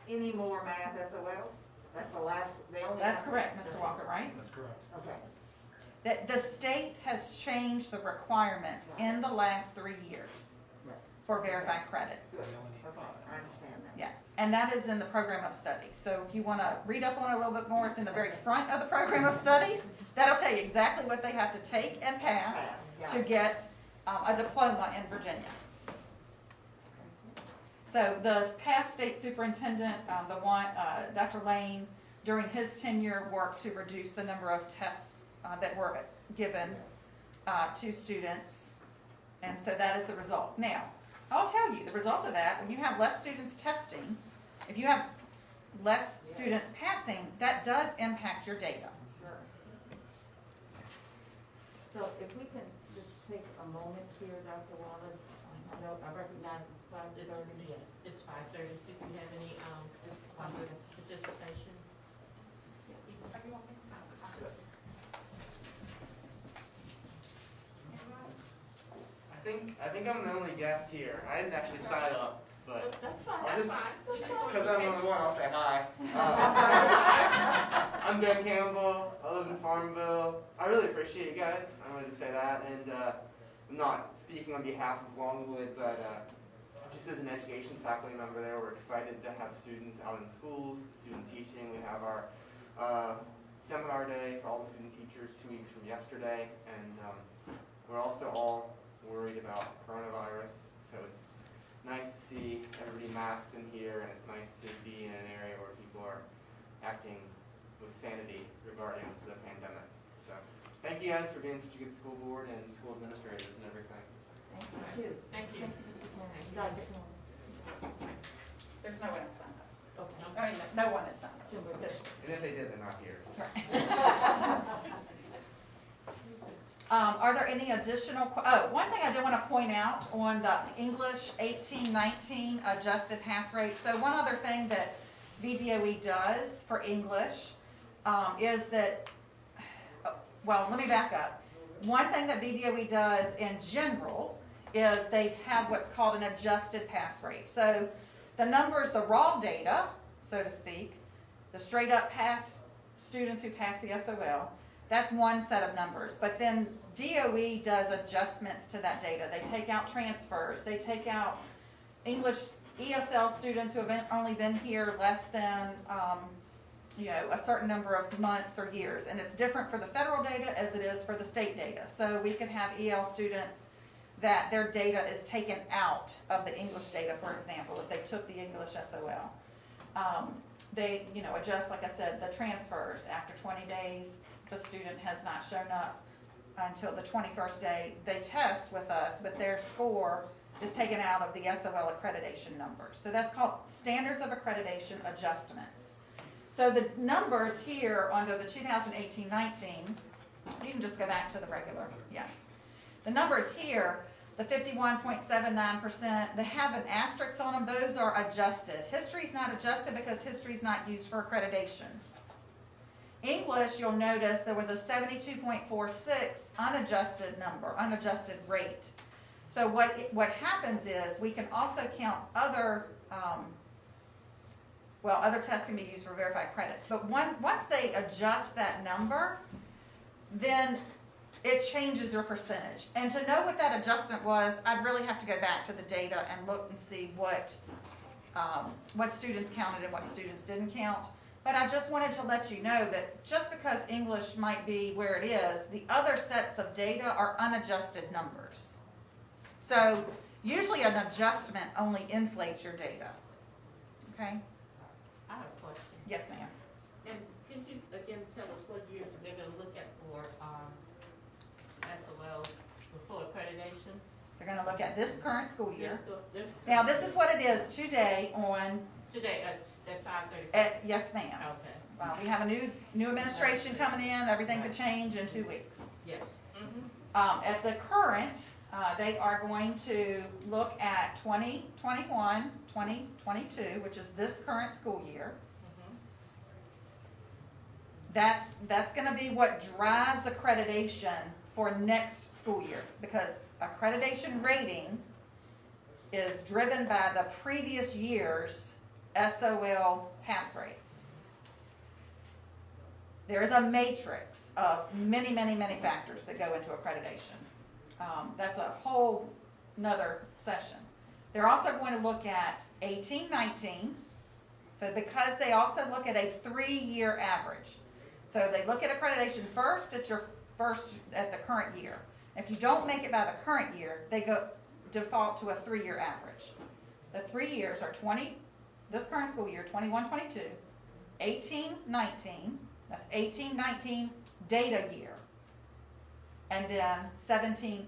F: Any more math SOLs? That's the last, they only
H: That's
F: have-
H: correct, Mr. Walker, right?
K: That's correct.
F: Okay.
H: The state has changed the requirements in the last 3 years
A: Right.
H: for verified credit.
K: They only need
F: Okay,
K: 5.
F: I understand that.
H: Yes, and that is in the program of studies. So if you want to read up on it a little bit more, it's in the very front of the program of studies. That'll tell you exactly what they have to take and pass to get a diploma in Virginia. So the past state superintendent, Dr. Lane, during his tenure, worked to reduce the number of tests that were given to students, and so that is the result. Now, I'll tell you, the result of that, when you have less students testing, if you have less students passing, that does impact your data.
F: Sure.
A: So if we can just take a moment here, Dr. Wallace, I recognize it's 5:30.
D: Yeah, it's 5:30, see if we have any, participation.
L: I think I'm the only guest here. I didn't actually sign up, but
D: That's fine,
L: I'll
D: that's
L: just-
D: fine.
L: because I'm the only one, I'll say hi. I'm Ben Campbell. I live in Farmville. I really appreciate you guys. I wanted to say that, and I'm not speaking on behalf of Longwood, but just as an education faculty member there, we're excited to have students out in schools, student teaching. We have our seminar day for all the student teachers 2 weeks from yesterday, and we're also all worried about coronavirus, so it's nice to see everybody masked in here, and it's nice to be in an area where people are acting with sanity regarding the pandemic. So thank you guys for being such a good school board and school administrators and everything.
A: Thank you.
D: Thank you.
A: Dr.
F: There's no one else signed up.
A: Okay.
H: I mean, no one has signed up.
L: And if they did, they're not here.
H: Are there any additional, one thing I did want to point out on the English 18-19 adjusted pass rate. So one other thing that VDOE does for English is that, well, let me back up. One thing that VDOE does in general is they have what's called an adjusted pass rate. So the numbers, the raw data, so to speak, the straight up pass students who pass the SOL, that's one set of numbers. But then DOE does adjustments to that data. They take out transfers. They take out English ESL students who have only been here less than, a certain number of months or years. And it's different for the federal data as it is for the state data. So we could have EL students that their data is taken out of the English data, for example, if they took the English SOL. They, adjust, like I said, the transfers. After 20 days, the student has not shown up until the 21st day. They test with us, but their score is taken out of the SOL accreditation numbers. So that's called standards of accreditation adjustments. So the numbers here under the 2018-19, you can just go back to the regular, yeah. The numbers here, the 51.79%, they have an asterisk on them. Those are adjusted. History's not adjusted because history's not used for accreditation. English, you'll notice there was a 72.46 unadjusted number, unadjusted rate. So what happens is we can also count other, other tests can be used for verified credits. But once they adjust that number, then it changes your percentage. And to know what that adjustment was, I'd really have to go back to the data and look and see what students counted and what students didn't count. But I just wanted to let you know that just because English might be where it is, the other sets of data are unadjusted numbers. So usually an adjustment only inflates your data. Okay?
D: I have a question.
H: Yes, ma'am.
D: And could you again tell us what years they're gonna look at for, SOL, for accreditation?
H: They're going to look at this current school year.
D: This
H: Now, this is what it is today on,
D: today at 5:30.
H: yes, ma'am.
D: Okay,
H: We have a new administration coming in. Everything could change in 2 weeks.
D: yes.
H: At the current, they are going to look at 2021, 2022, which is this current school year. That's going to be what drives accreditation for next school year, because accreditation rating is driven by the previous year's SOL pass rates. There is a matrix of many, many, many factors that go into accreditation. That's a whole nother session. They're also going to look at 18-19. So because they also look at a 3-year average. So they look at accreditation first at the current year. If you don't make it by the current year, they default to a 3-year average. The 3 years are this current school year, 21-22, 18-19, that's 18-19 data year, and then 17-18.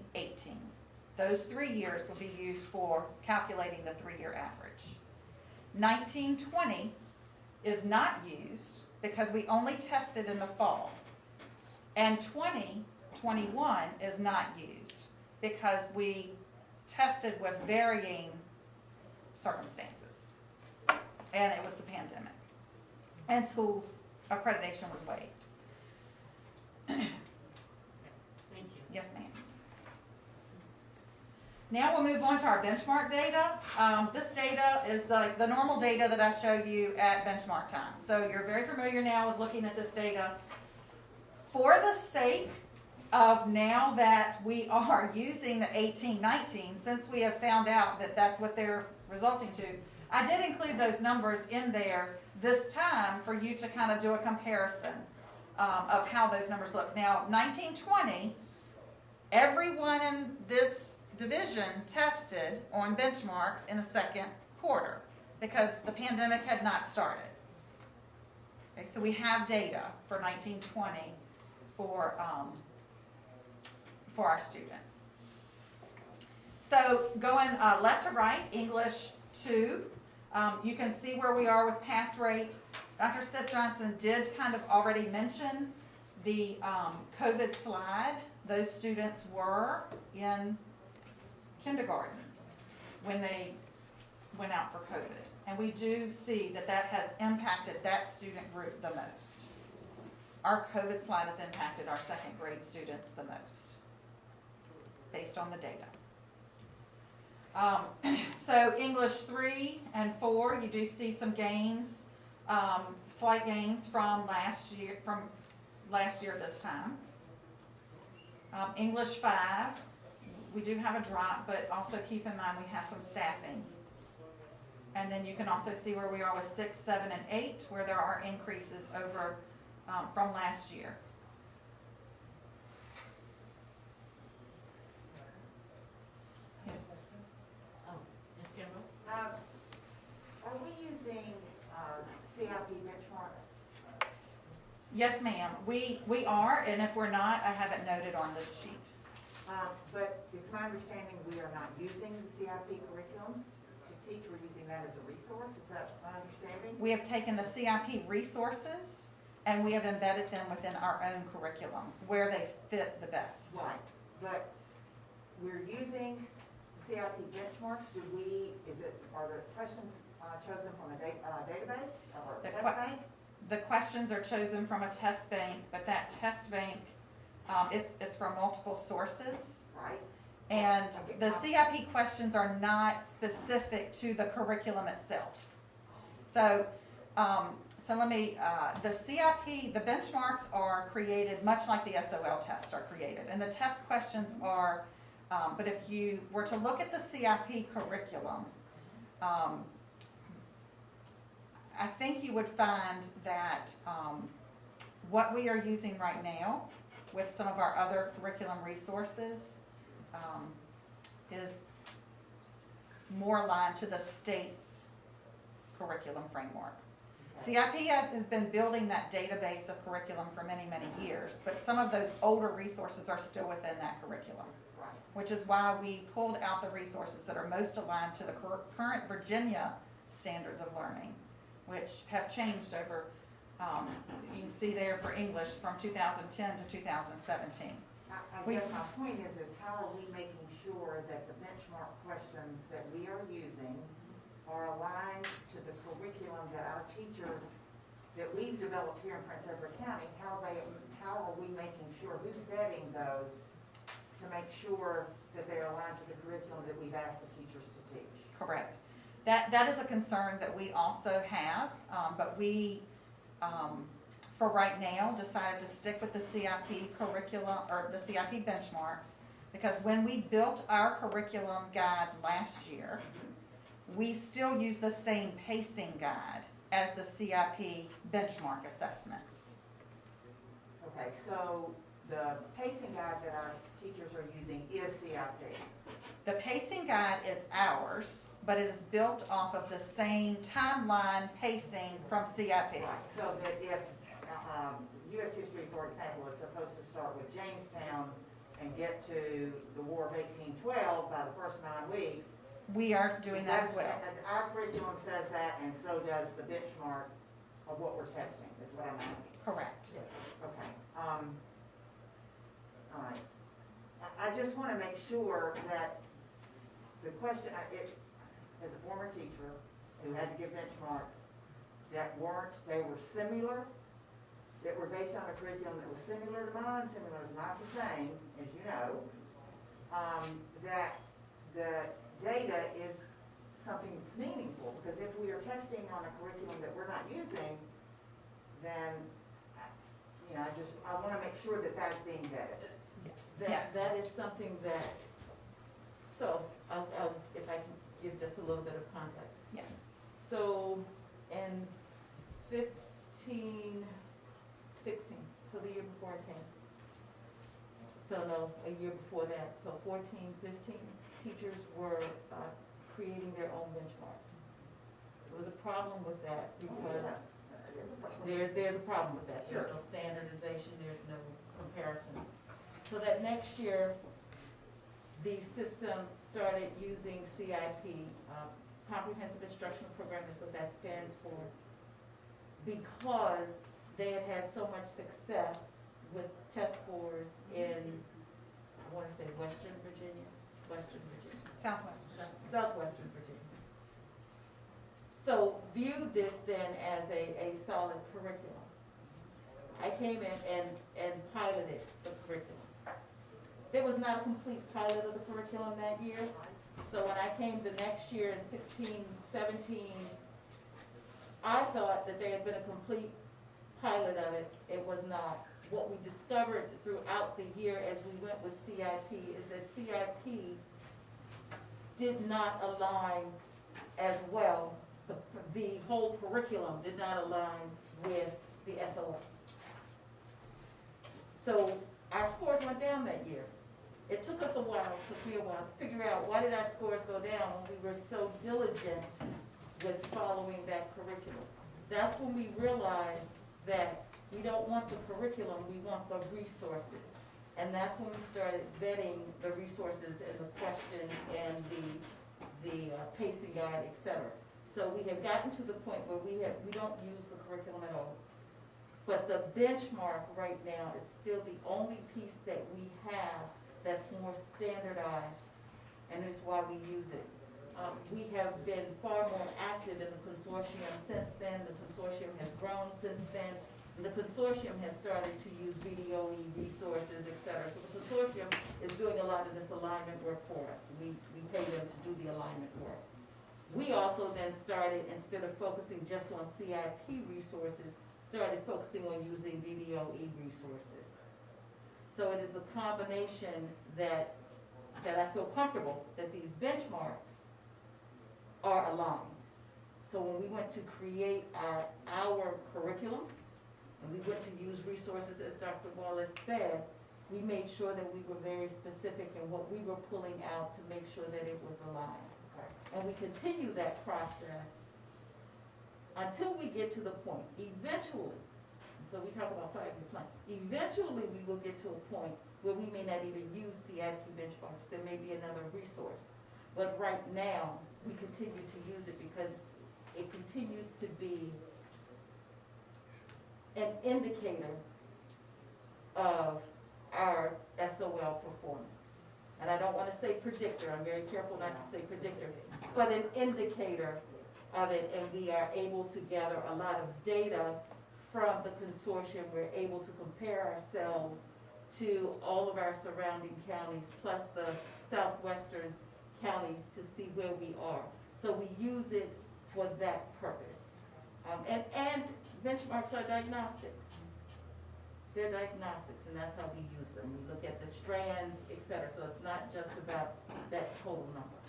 H: Those 3 years will be used for calculating the 3-year average. 19-20 is not used because we only tested in the fall. And 20-21 is not used because we tested with varying circumstances. And it was the pandemic. And schools' accreditation was waived.
D: Thank you.
H: Yes, ma'am. Now we'll move on to our benchmark data. This data is like the normal data that I showed you at benchmark time. So you're very familiar now with looking at this data. For the sake of now that we are using the 18-19, since we have found out that that's what they're resulting to, I did include those numbers in there this time for you to kind of do a comparison of how those numbers look. Now, 19-20, everyone in this division tested on benchmarks in the second quarter because the pandemic had not started. Okay, so we have data for 19-20 for our students. So going left to right, English 2, you can see where we are with pass rate. Dr. Smith-Johnson did kind of already mention the COVID slide. Those students were in kindergarten when they went out for COVID. And we do see that that has impacted that student group the most. Our COVID slide has impacted our second grade students the most, based on the data. So English 3 and 4, you do see some gains, slight gains from last year this time. English 5, we do have a drop, but also keep in mind we have some staffing And then you can also see where we are with 6, 7, and 8, where there are increases over from last year. Yes.
D: Oh, Ms. Kimbrough?
F: Are we using CIP benchmarks?
H: Yes, ma'am. We are, and if we're not, I have it noted on this sheet.
F: But it's my understanding we are not using the CIP curriculum to teach. We're using that as a resource. Is that my understanding?
H: We have taken the CIP resources and we have embedded them within our own curriculum where they fit the best.
F: Right. But we're using CIP benchmarks. Are the questions chosen from a database or
H: The
F: test bank?
H: The questions are chosen from a test bank, but that test bank, it's from multiple sources.
F: Right.
H: And the CIP questions are not specific to the curriculum itself. So, let me, the CIP, the benchmarks are created much like the SOL tests are created. And the test questions are, but if you were to look at the CIP curriculum, I think you would find that what we are using right now with some of our other curriculum resources is more aligned to the state's curriculum framework. CIP has been building that database of curriculum for many, many years, but some of those older resources are still within that curriculum, which is why we pulled out the resources that are most aligned to the current Virginia standards of learning, which have changed over, you can see there for English from 2010 to 2017.
F: I guess my point is how are we making sure that the benchmark questions that we are using are aligned to the curriculum that our teachers, that we've developed here in Prince Edward County, how are we making sure, who's vetting those to make sure that they're aligned to the curriculum that we've asked the teachers to teach?
H: Correct. That is a concern that we also have, but we, for right now, decided to stick with the CIP curriculum, or the CIP benchmarks, because when we built our curriculum guide last year, we still use the same pacing guide as the CIP benchmark assessments.
F: Okay, so the pacing guide that our teachers are using is CIP.
H: The pacing guide is ours, but it is built off of the same timeline pacing from CIP.
F: Right, so that if U.S. history, for example, is supposed to start with Jamestown and get to the War of 1812 by the first 9 weeks.
H: We are doing that as well.
F: Our curriculum says that, and so does the benchmark of what we're testing, is what I'm asking.
H: Correct.
F: Yes. Okay. All right. I just want to make sure that the question, as a former teacher who had to give benchmarks that they were similar, that were based on a curriculum that was similar to mine, similar is not the same, as you know, that the data is something that's meaningful, because if we are testing on a curriculum that we're not using, then, I want to make sure that that's being vetted.
H: Yes.
A: That is something that, so, if I can give just a little bit of context.
H: Yes.
A: So, in 15, 16, so the year before I came. So no, a year before that, so 14, 15, teachers were creating their own benchmarks. There was a problem with that because there's a problem with that. There's no standardization, there's no comparison. So that next year, the system started using CIP, Comprehensive Instructional Program is what that stands for, because they had had so much success with test scores in, I want to say Western Virginia. Southwestern Virginia. So viewed this then as a solid curriculum. I came in and piloted the curriculum. There was not a complete pilot of the curriculum that year. So when I came the next year in 16, 17, I thought that there had been a complete pilot of it. It was not. What we discovered throughout the year as we went with CIP is that CIP did not align as well the whole curriculum did not align with the SOL. So our scores went down that year. It took us a while, took me a while to figure out why did our scores go down when we were so diligent with following that curriculum. That's when we realized that we don't want the curriculum, we want the resources. And that's when we started vetting the resources and the questions and the pacing guide, et cetera. So we have gotten to the point where we don't use the curriculum at all. But the benchmark right now is still the only piece that we have that's more standardized, and is why we use it. We have been far more active in the consortium since then. The consortium has grown since then. And the consortium has started to use VDOE resources, et cetera. So the consortium is doing a lot of this alignment work for us. We pay them to do the alignment work. We also then started, instead of focusing just on CIP resources, started focusing on using VDOE resources. So it is the combination that I feel comfortable that these benchmarks are aligned. So when we went to create our curriculum, and we went to use resources, as Dr. Wallace said, we made sure that we were very specific in what we were pulling out to make sure that it was aligned. And we continue that process until we get to the point, eventually, so we talk about 5-year plan, eventually we will get to a point where we may not even use CIP benchmarks. There may be another resource. But right now, we continue to use it because it continues to be an indicator of our SOL performance. And I don't want to say predictor, I'm very careful not to say predictor, but an indicator of it, and we are able to gather a lot of data from the consortium. We're able to compare ourselves to all of our surrounding counties, plus the southwestern counties, to see where we are. So we use it for that purpose. And benchmarks are diagnostics. They're diagnostics, and that's how we use them. We look at the strands, et cetera. So it's not just about that total number.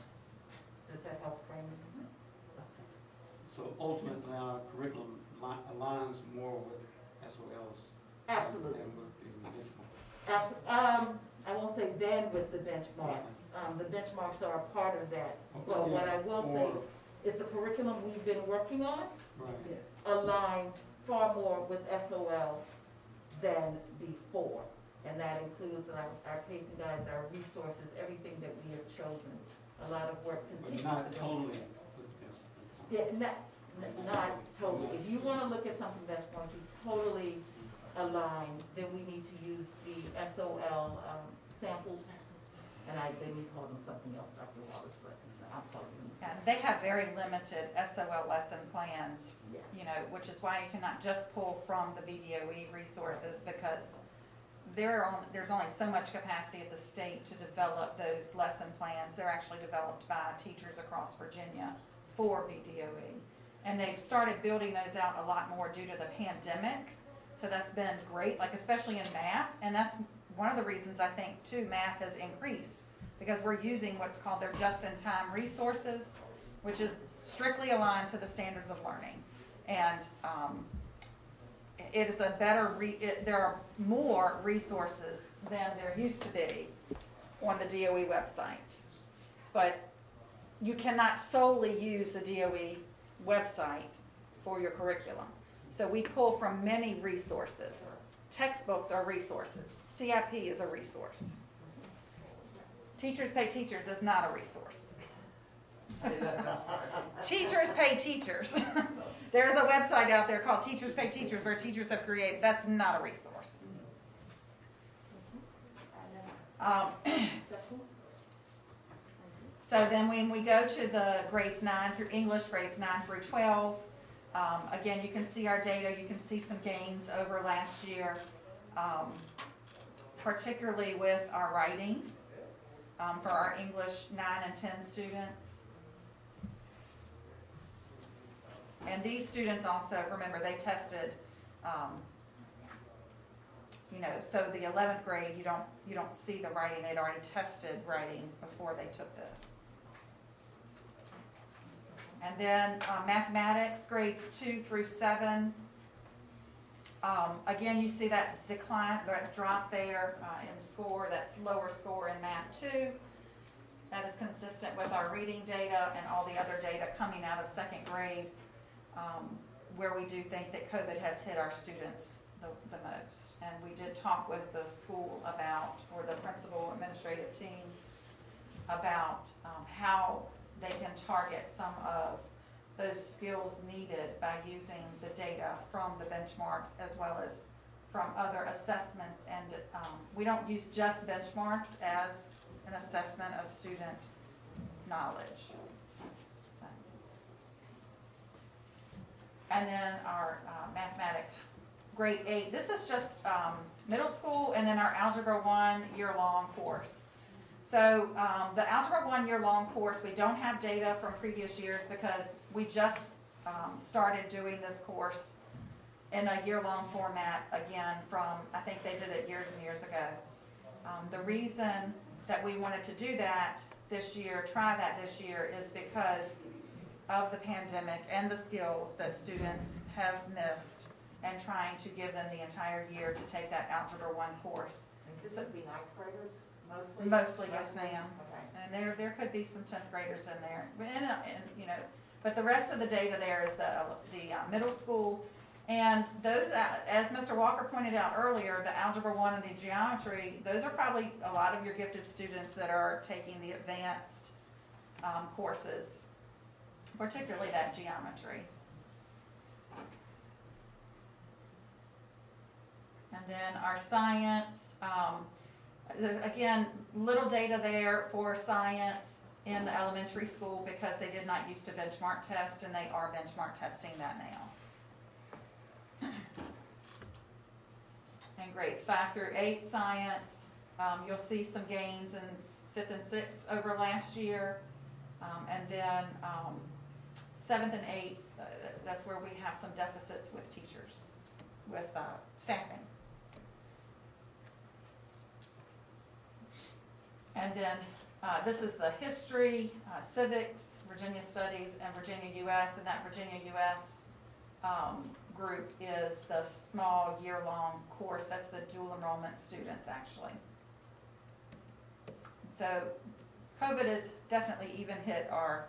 A: Does that help frame it?
B: So ultimately, our curriculum aligns more with SOLs.
A: Absolutely.
B: Than with the benchmark.
A: I won't say than with the benchmarks. The benchmarks are a part of that. But what I will say is the curriculum we've been working on
B: Right.
A: aligns far more with SOLs than before. And that includes our pacing guides, our resources, everything that we have chosen. A lot of work
B: But
A: continues
B: not
A: to go.
B: totally.
A: Yeah, not totally. If you want to look at something that's going to totally align, then we need to use the SOL samples. And they may call them something else, Dr. Wallace, but I'm calling them the
H: Yeah,
A: same.
H: they have very limited SOL lesson plans,
A: Yeah.
H: you know, which is why you cannot just pull from the VDOE resources, because there's only so much capacity at the state to develop those lesson plans. They're actually developed by teachers across Virginia for VDOE. And they've started building those out a lot more due to the pandemic. So that's been great, like especially in math. And that's one of the reasons I think too math has increased, because we're using what's called their just-in-time resources, which is strictly aligned to the standards of learning. And it is a better, there are more resources than there used to be on the DOE website. But you cannot solely use the DOE website for your curriculum. So we pull from many resources. Textbooks are resources. CIP is a resource. Teachers Pay Teachers is not a resource.
G: Say that, that's part.
H: Teachers pay teachers. There is a website out there called Teachers Pay Teachers where teachers have created, that's not a resource. So then when we go to the grades 9 through English, grades 9 through 12, again, you can see our data, you can see some gains over last year, particularly with our writing for our English 9 and 10 students. And these students also, remember, they tested, you know, so the 11th grade, you don't see the writing. They'd already tested writing before they took this. And And then mathematics, grades 2 through 7. Again, you see that decline, that drop there in score, that's lower score in math 2. That is consistent with our reading data and all the other data coming out of second grade, where we do think that COVID has hit our students the most. And we did talk with the school about, or the principal administrative team, about how they can target some of those skills needed by using the data from the benchmarks as well as from other assessments. And we don't use just benchmarks as an assessment of student knowledge. So. And then our mathematics, grade 8. This is just middle school, and then our Algebra 1 year-long course. So the Algebra 1 year-long course, we don't have data from previous years because we just started doing this course in a year-long format again from, I think they did it years and years ago. The reason that we wanted to do that this year, try that this year, is because of the pandemic and the skills that students have missed and trying to give them the entire year to take that Algebra 1 course.
F: And this would be ninth graders mostly?
H: Mostly, yes ma'am.
F: Okay.
H: And there could be some 10th graders in there. And you know, but the rest of the data there is the middle school. And those, as Mr. Walker pointed out earlier, the Algebra 1 and the geometry, those are probably a lot of your gifted students that are taking the advanced courses, particularly that geometry. And then our science, there's again, little data there for science in the elementary school because they did not used to benchmark test, and they are benchmark testing that now. And grades 5 through 8 science, you'll see some gains in 5th and 6th over last year. And then 7th and 8th, that's where we have some deficits with teachers, with staffing. And then this is the history, civics, Virginia studies, and Virginia US. And that Virginia US group is the small year-long course. That's the dual enrollment students, actually. So COVID has definitely even hit our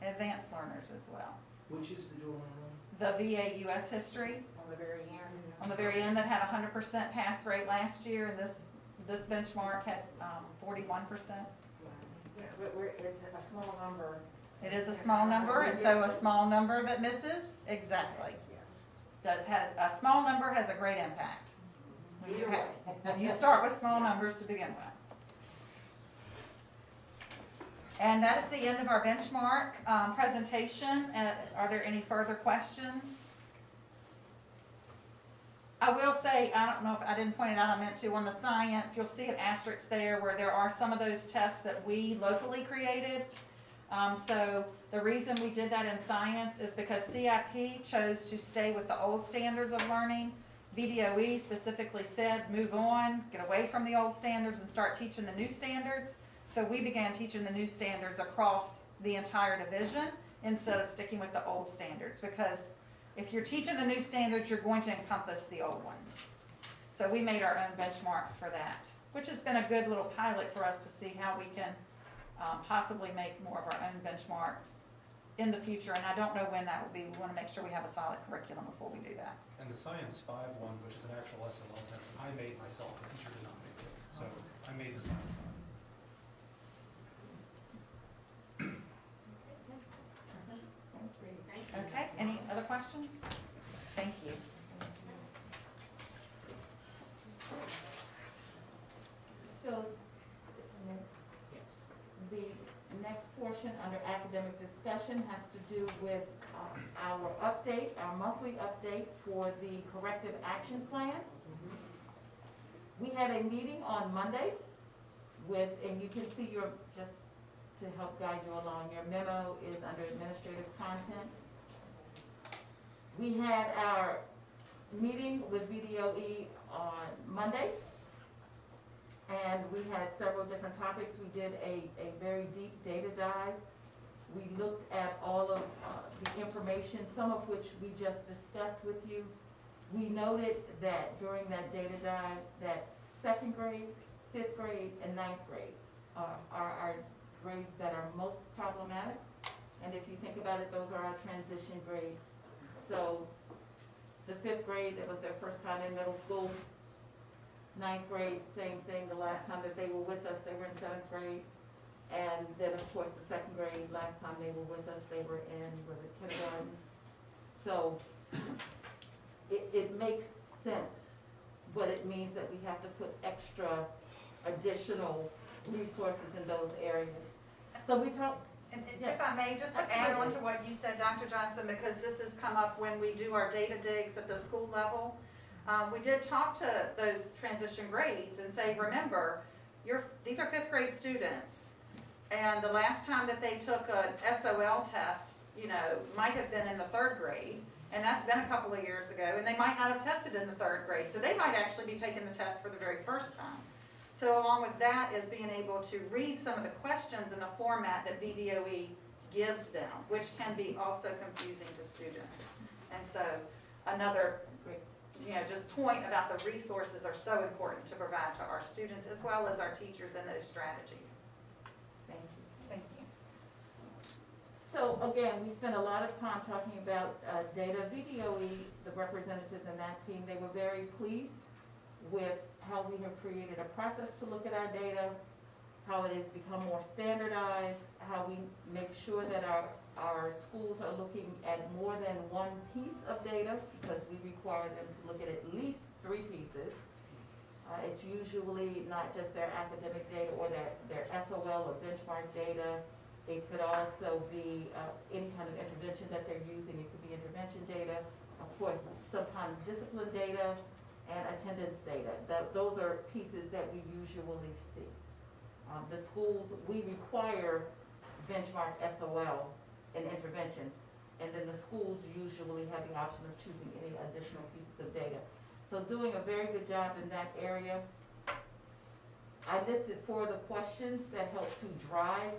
H: advanced learners as well.
G: Which is the dual enrollment?
H: The VA US history
F: On the very end?
H: on the very end that had 100% pass rate last year, and this benchmark had 41%.
F: Yeah, but it's a small number.
H: It is a small number, and so a small number that misses, exactly. A small number has a great impact. When you start with small numbers to begin with. And that is the end of our benchmark presentation. Are there any further questions? I will say, I don't know if I didn't point it out, I meant to, on the science, you'll see an asterisk there where there are some of those tests that we locally created. So the reason we did that in science is because CIP chose to stay with the old standards of learning. VDOE specifically said, move on, get away from the old standards and start teaching the new standards. So we began teaching the new standards across the entire division instead of sticking with the old standards, because if you're teaching the new standards, you're going to encompass the old ones. So we made our own benchmarks for that, which has been a good little pilot for us to see how we can possibly make more of our own benchmarks in the future. And I don't know when that will be. We want to make sure we have a solid curriculum before we do that.
K: And the Science 5 one, which is an actual SOL test, I made myself, the teacher did not make it. So I made the Science 5.
H: Okay, any other questions? Thank you.
A: So, the next portion under academic discussion has to do with our update, our monthly update for the corrective action plan. We had a meeting on Monday with, and you can see your, just to help guide you along, your memo is under administrative content. We had our meeting with VDOE on Monday, and we had several different topics. We did a very deep data dive. We looked at all of information, some of which we just discussed with you. We noted that during that data dive, that second grade, fifth grade, and ninth grade are our grades that are most problematic. And if you think about it, those are our transition grades. So the fifth grade, that was their first time in middle school. Ninth grade, same thing. The last time that they were with us, they were in seventh grade. And then, of course, the second grade, last time they were with us, they were in, was it kindergarten? So it makes sense, but it means that we have to put extra additional resources in those areas. So we talk.
H: And
A: Yes.
H: if I may, just to add on to what you said, Dr. Johnson, because this has come up when we do our data digs at the school level, we did talk to those transition grades and say, remember, these are fifth grade students, and the last time that they took an SOL test, might have been in the third grade, and that's been a couple of years ago, and they might not have tested in the third grade, so they might actually be taking the test for the very first time. So along with that is being able to read some of the questions in the format that BDOE gives them, which can be also confusing to students. And so another, just point about the resources are so important to provide to our students as well as our teachers in those strategies.
A: Thank you.
H: Thank you.
A: So again, we spent a lot of time talking about data. BDOE, the representatives in that team, they were very pleased with how we have created a process to look at our data, how it has become more standardized, how we make sure that our schools are looking at more than one piece of data, because we require them to look at least 3 pieces. It's usually not just their academic data or their SOL or benchmark data. It could also be any kind of intervention that they're using. It could be intervention data, of course, sometimes discipline data, and attendance data. Those are pieces that we usually see. The schools, we require benchmark SOL and intervention, and then the schools usually have the option of choosing any additional pieces of data. So doing a very good job in that area. I listed 4 of the questions that help to drive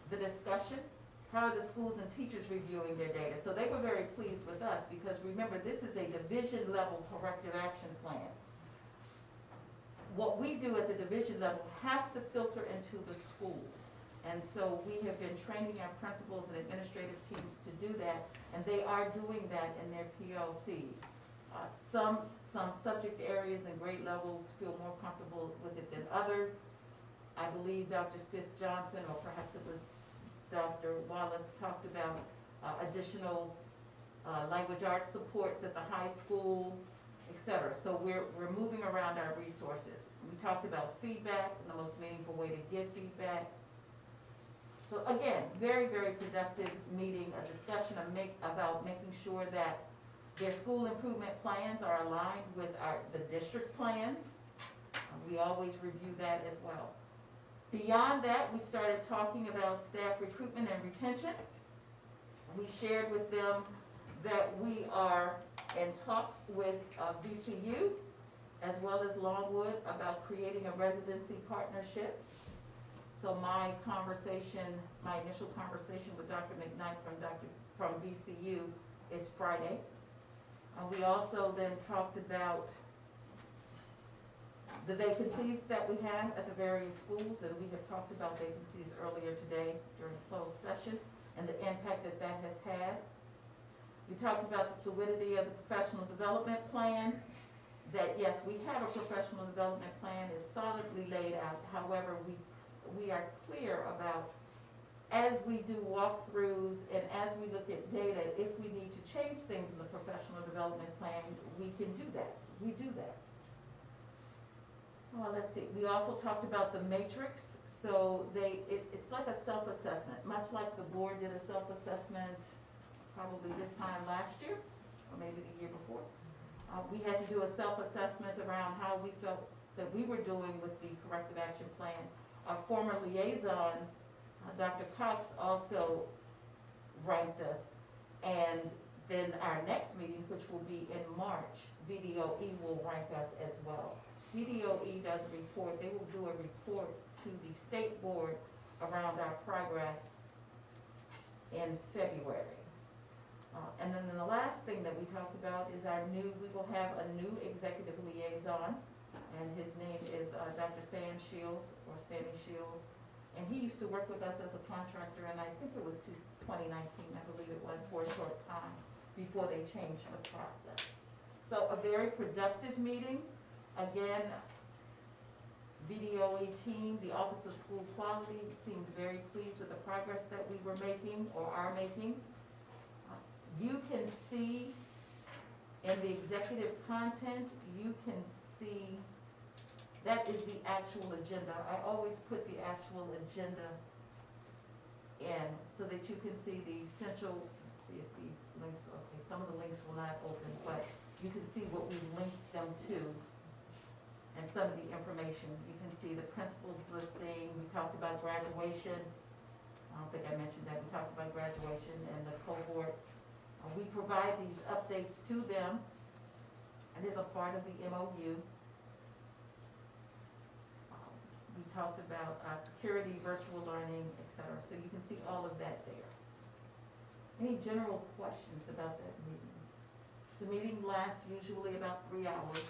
A: the discussion. How are the schools and teachers reviewing their data? So they were very pleased with us, because remember, this is a division level corrective action plan. What we do at the division level has to filter into the schools. And so we have been training our principals and administrative teams to do that, and they are doing that in their PLCs. Some subject areas and grade levels feel more comfortable with it than others. I believe Dr. Stith Johnson, or perhaps it was Dr. Wallace, talked about additional language arts supports at the high school, etc. So we're moving around our resources. We talked about feedback and the most meaningful way to give feedback. So again, very, very productive meeting, a discussion about making sure that their school improvement plans are aligned with the district plans. We always review that as well. Beyond that, we started talking about staff recruitment and retention. We shared with them that we are in talks with VCU as well as Longwood about creating a residency partnership. So my initial conversation with Dr. McKnight from VCU is Friday. We also then talked about the vacancies that we have at the various schools, and we have talked about vacancies earlier today during closed session and the impact that that has had. We talked about the fluidity of the professional development plan, that yes, we have a professional development plan, it's solidly laid out. However, we are clear about, as we do walkthroughs and as we look at data, if we need to change things in the professional development plan, we can do that. We do that. Well, let's see. We also talked about the matrix. So it's like a self-assessment, much like the board did a self-assessment probably this time last year, or maybe the year before. We had to do a self-assessment around how we felt that we were doing with the corrective action plan. Our former liaison, Dr. Cox, also ranked us. And then our next meeting, which will be in March, BDOE will rank us as well. BDOE does a report. They will do a report to the state board around our progress in February. And then the last thing that we talked about is we will have a new executive liaison, and his name is Dr. Sam Shields, or Sammy Shields. And he used to work with us as a contractor, and I think it was 2019, I believe it was, for a short time, before they changed the process. So a very productive meeting. Again, VDOE team, the Office of School Quality, seemed very pleased with the progress that we were making or are making. You can see in the executive content, you can see that is the actual agenda. I always put the actual agenda in so that you can see the essential, let's see if these links, okay, some of the links will not open, but you can see what we linked them to and some of the information. You can see the principals listing. We talked about graduation. I don't think I mentioned that. We talked about graduation and the cohort. We provide these updates to them, and is a part of the MOU. We talked about security, virtual learning, etc. So you can see all of that there. Any general questions about that meeting? The meeting lasts usually about 3 hours,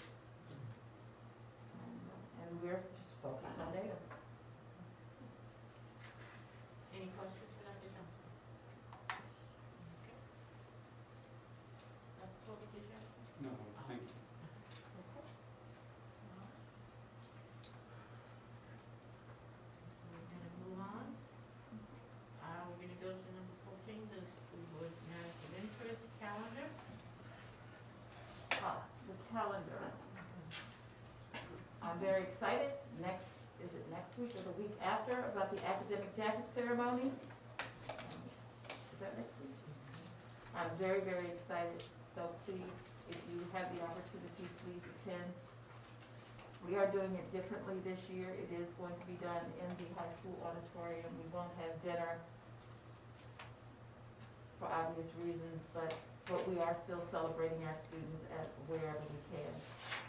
A: and we're just focused on data.
D: Any questions for Dr. Johnson? Okay. Dr. Tobin, did you have?
B: No, thank you.
D: We're gonna move on. We're gonna go to number 14, the school board matters of interest calendar.
A: The calendar. I'm very excited. Is it next week or the week after, about the academic jacket ceremony? Is that next week? I'm very, very excited. So please, if you have the opportunity, please attend. We are doing it differently this year. It is going to be done in the high school auditorium. We won't have dinner for obvious reasons, but we are still celebrating our students at wherever we can.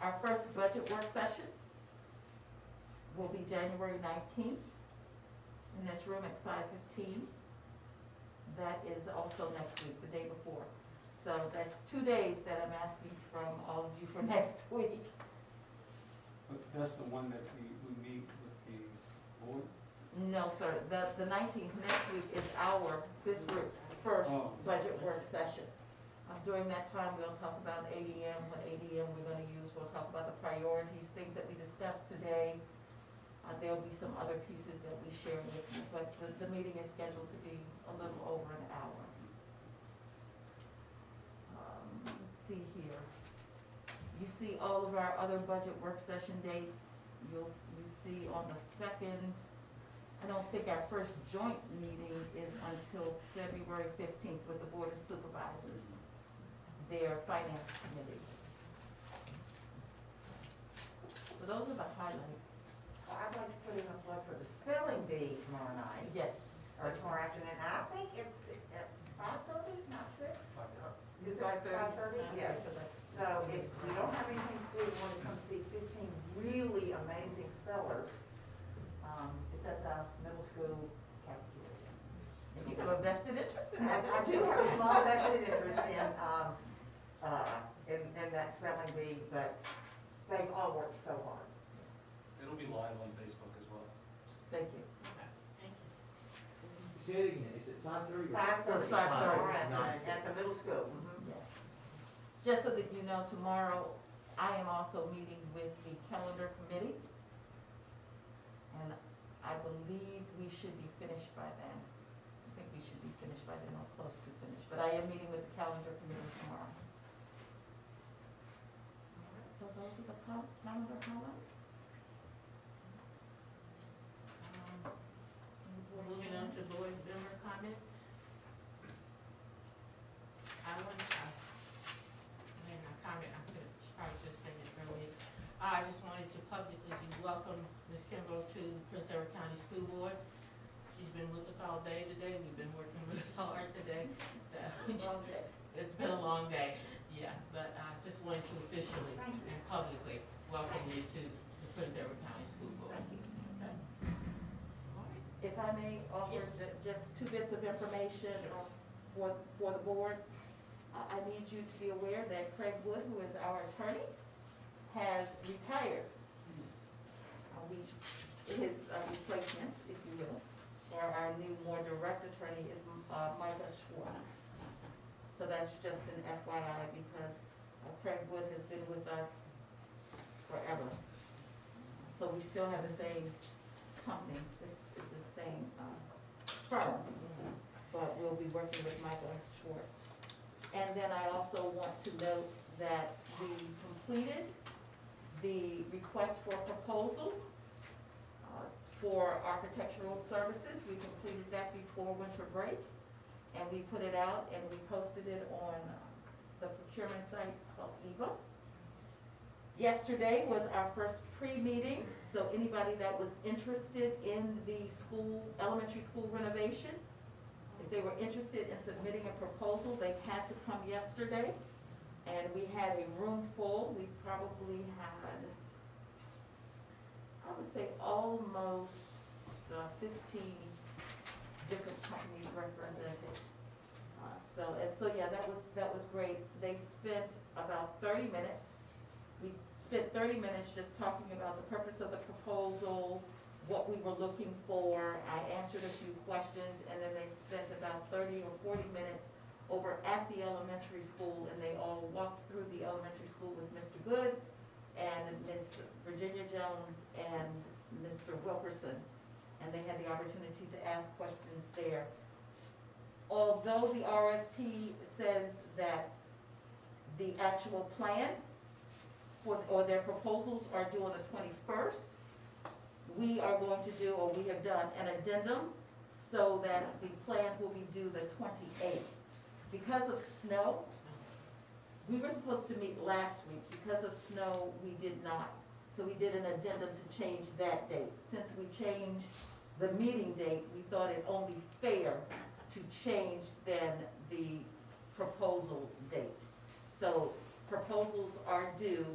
A: Our first budget work session will be January 19th in this room at 5:15. That is also next week, the day before. So that's 2 days that I'm asking from all of you for next week.
B: But that's the one that we meet with the board?
A: No, sir, the 19th, next week, is this group's first budget work session. During that time, we'll talk about ADM, what ADM we're gonna use, we'll talk about the priorities, things that we discussed today. There'll be some other pieces that we share with you, but the meeting is scheduled to be a little over an hour. Let's see here. You see all of our other budget work session dates. You see on the 2nd, I don't think our first joint meeting is until February 15th with the Board of Supervisors, their finance committee. So those are the highlights.
F: I'd like to put in a plug for the spelling bee tomorrow night,
A: Yes.
F: or tomorrow afternoon. I think it's at 5:30, not 6? Is it
A: 5:30?
F: 5:30? Yes. So if you don't have anything to do, you want to come see 15 really amazing spellers, it's at the middle school cafeteria.
A: And you have a vested interest in that.
F: I do have a small vested interest in that spelling bee, but they've all worked so hard.
K: It'll be live on Facebook as well.
A: Thank you.
D: Okay, thank you.
G: Say it again, is it 5:30 or?
F: 5:30.
A: It's 5:30.
F: Tomorrow afternoon
G: Nice.
F: at the middle school.
A: Yes. Just so that you know, tomorrow, I am also meeting with the calendar committee. And I believe we should be finished by then. I think we should be finished by then, or close to finished. But I am meeting with the calendar committee tomorrow. All right, so those are the calendar highlights.
D: Moving on to board member comments. I probably should say this earlier. I just wanted to publicly welcome Ms. Kimbrough to Prince Edward County School Board. She's been with us all day today. We've been working really hard today. So it's been a long day, yeah. But I just wanted to officially and publicly welcome you to the Prince Edward County School Board.
A: Thank you.
D: Okay. All right.
A: If I may offer just 2 bits of information for the board. I need you to be aware that Craig Wood, who is our attorney, has retired. His replacement, if you will, or our new, more direct attorney is Micah Schwartz. So that's just an FYI because Craig Wood has been with us forever. So we still have the same company, the same firm, but we'll be working with Micah Schwartz. And then I also want to note that we completed the request for proposal for architectural services. We completed that before winter break, and we put it out and we posted it on the procurement site called EVA. Yesterday was our first pre-meeting, so anybody that was interested in the elementary school renovation, if they were interested in submitting a proposal, they had to come yesterday. And we had a room full. We probably had, I would say, almost 15 different companies represented. So yeah, that was great. They spent about 30 minutes. We spent 30 minutes just talking about the purpose of the proposal, what we were looking for. I answered a few questions, and then they spent about 30 or 40 minutes over at the elementary school, and they all walked through the elementary school with Mr. Good and Miss Virginia Jones and Mr. Wilkerson, and they had the opportunity to ask questions there. Although the RFP says that the actual plans or their proposals are due on the 21st, we are going to do, or we have done, an addendum so that the plans will be due the 28th. Because of snow, we were supposed to meet last week. Because of snow, we did not. So we did an addendum to change that date. Since we changed the meeting date, we thought it only fair to change then the proposal date. So proposals are due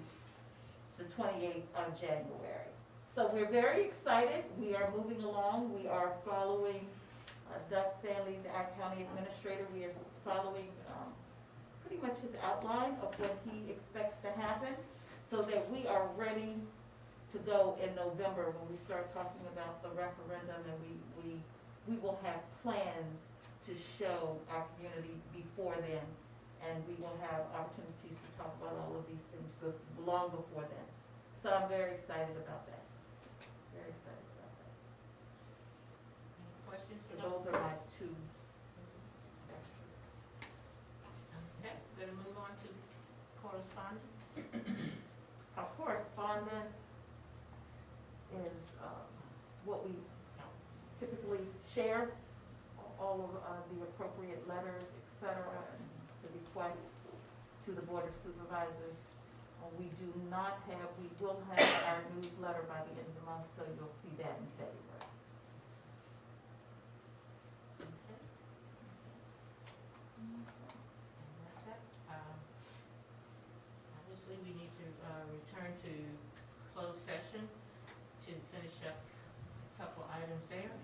A: the 28th of January. So we're very excited. We are moving along. We are following Doug Stanley, our county administrator. We are following pretty much his outline of what he expects to happen so that we are ready to go in November when we start talking about the referendum, and we will have plans to show our community before then, and we will have opportunities to talk about all of these things long before then. So I'm very excited about that. Very excited about that.
D: Any questions?
A: So those are my two extras.
D: Okay, gonna move on to correspondence.
A: Our correspondence is what we typically share, all of the appropriate letters, etc., and the requests to the Board of Supervisors. We do not have, we will have our newsletter by the end of the month, so you'll see that in February.
D: Okay. And that's it. Obviously, we need to return to closed session to finish up a couple items there.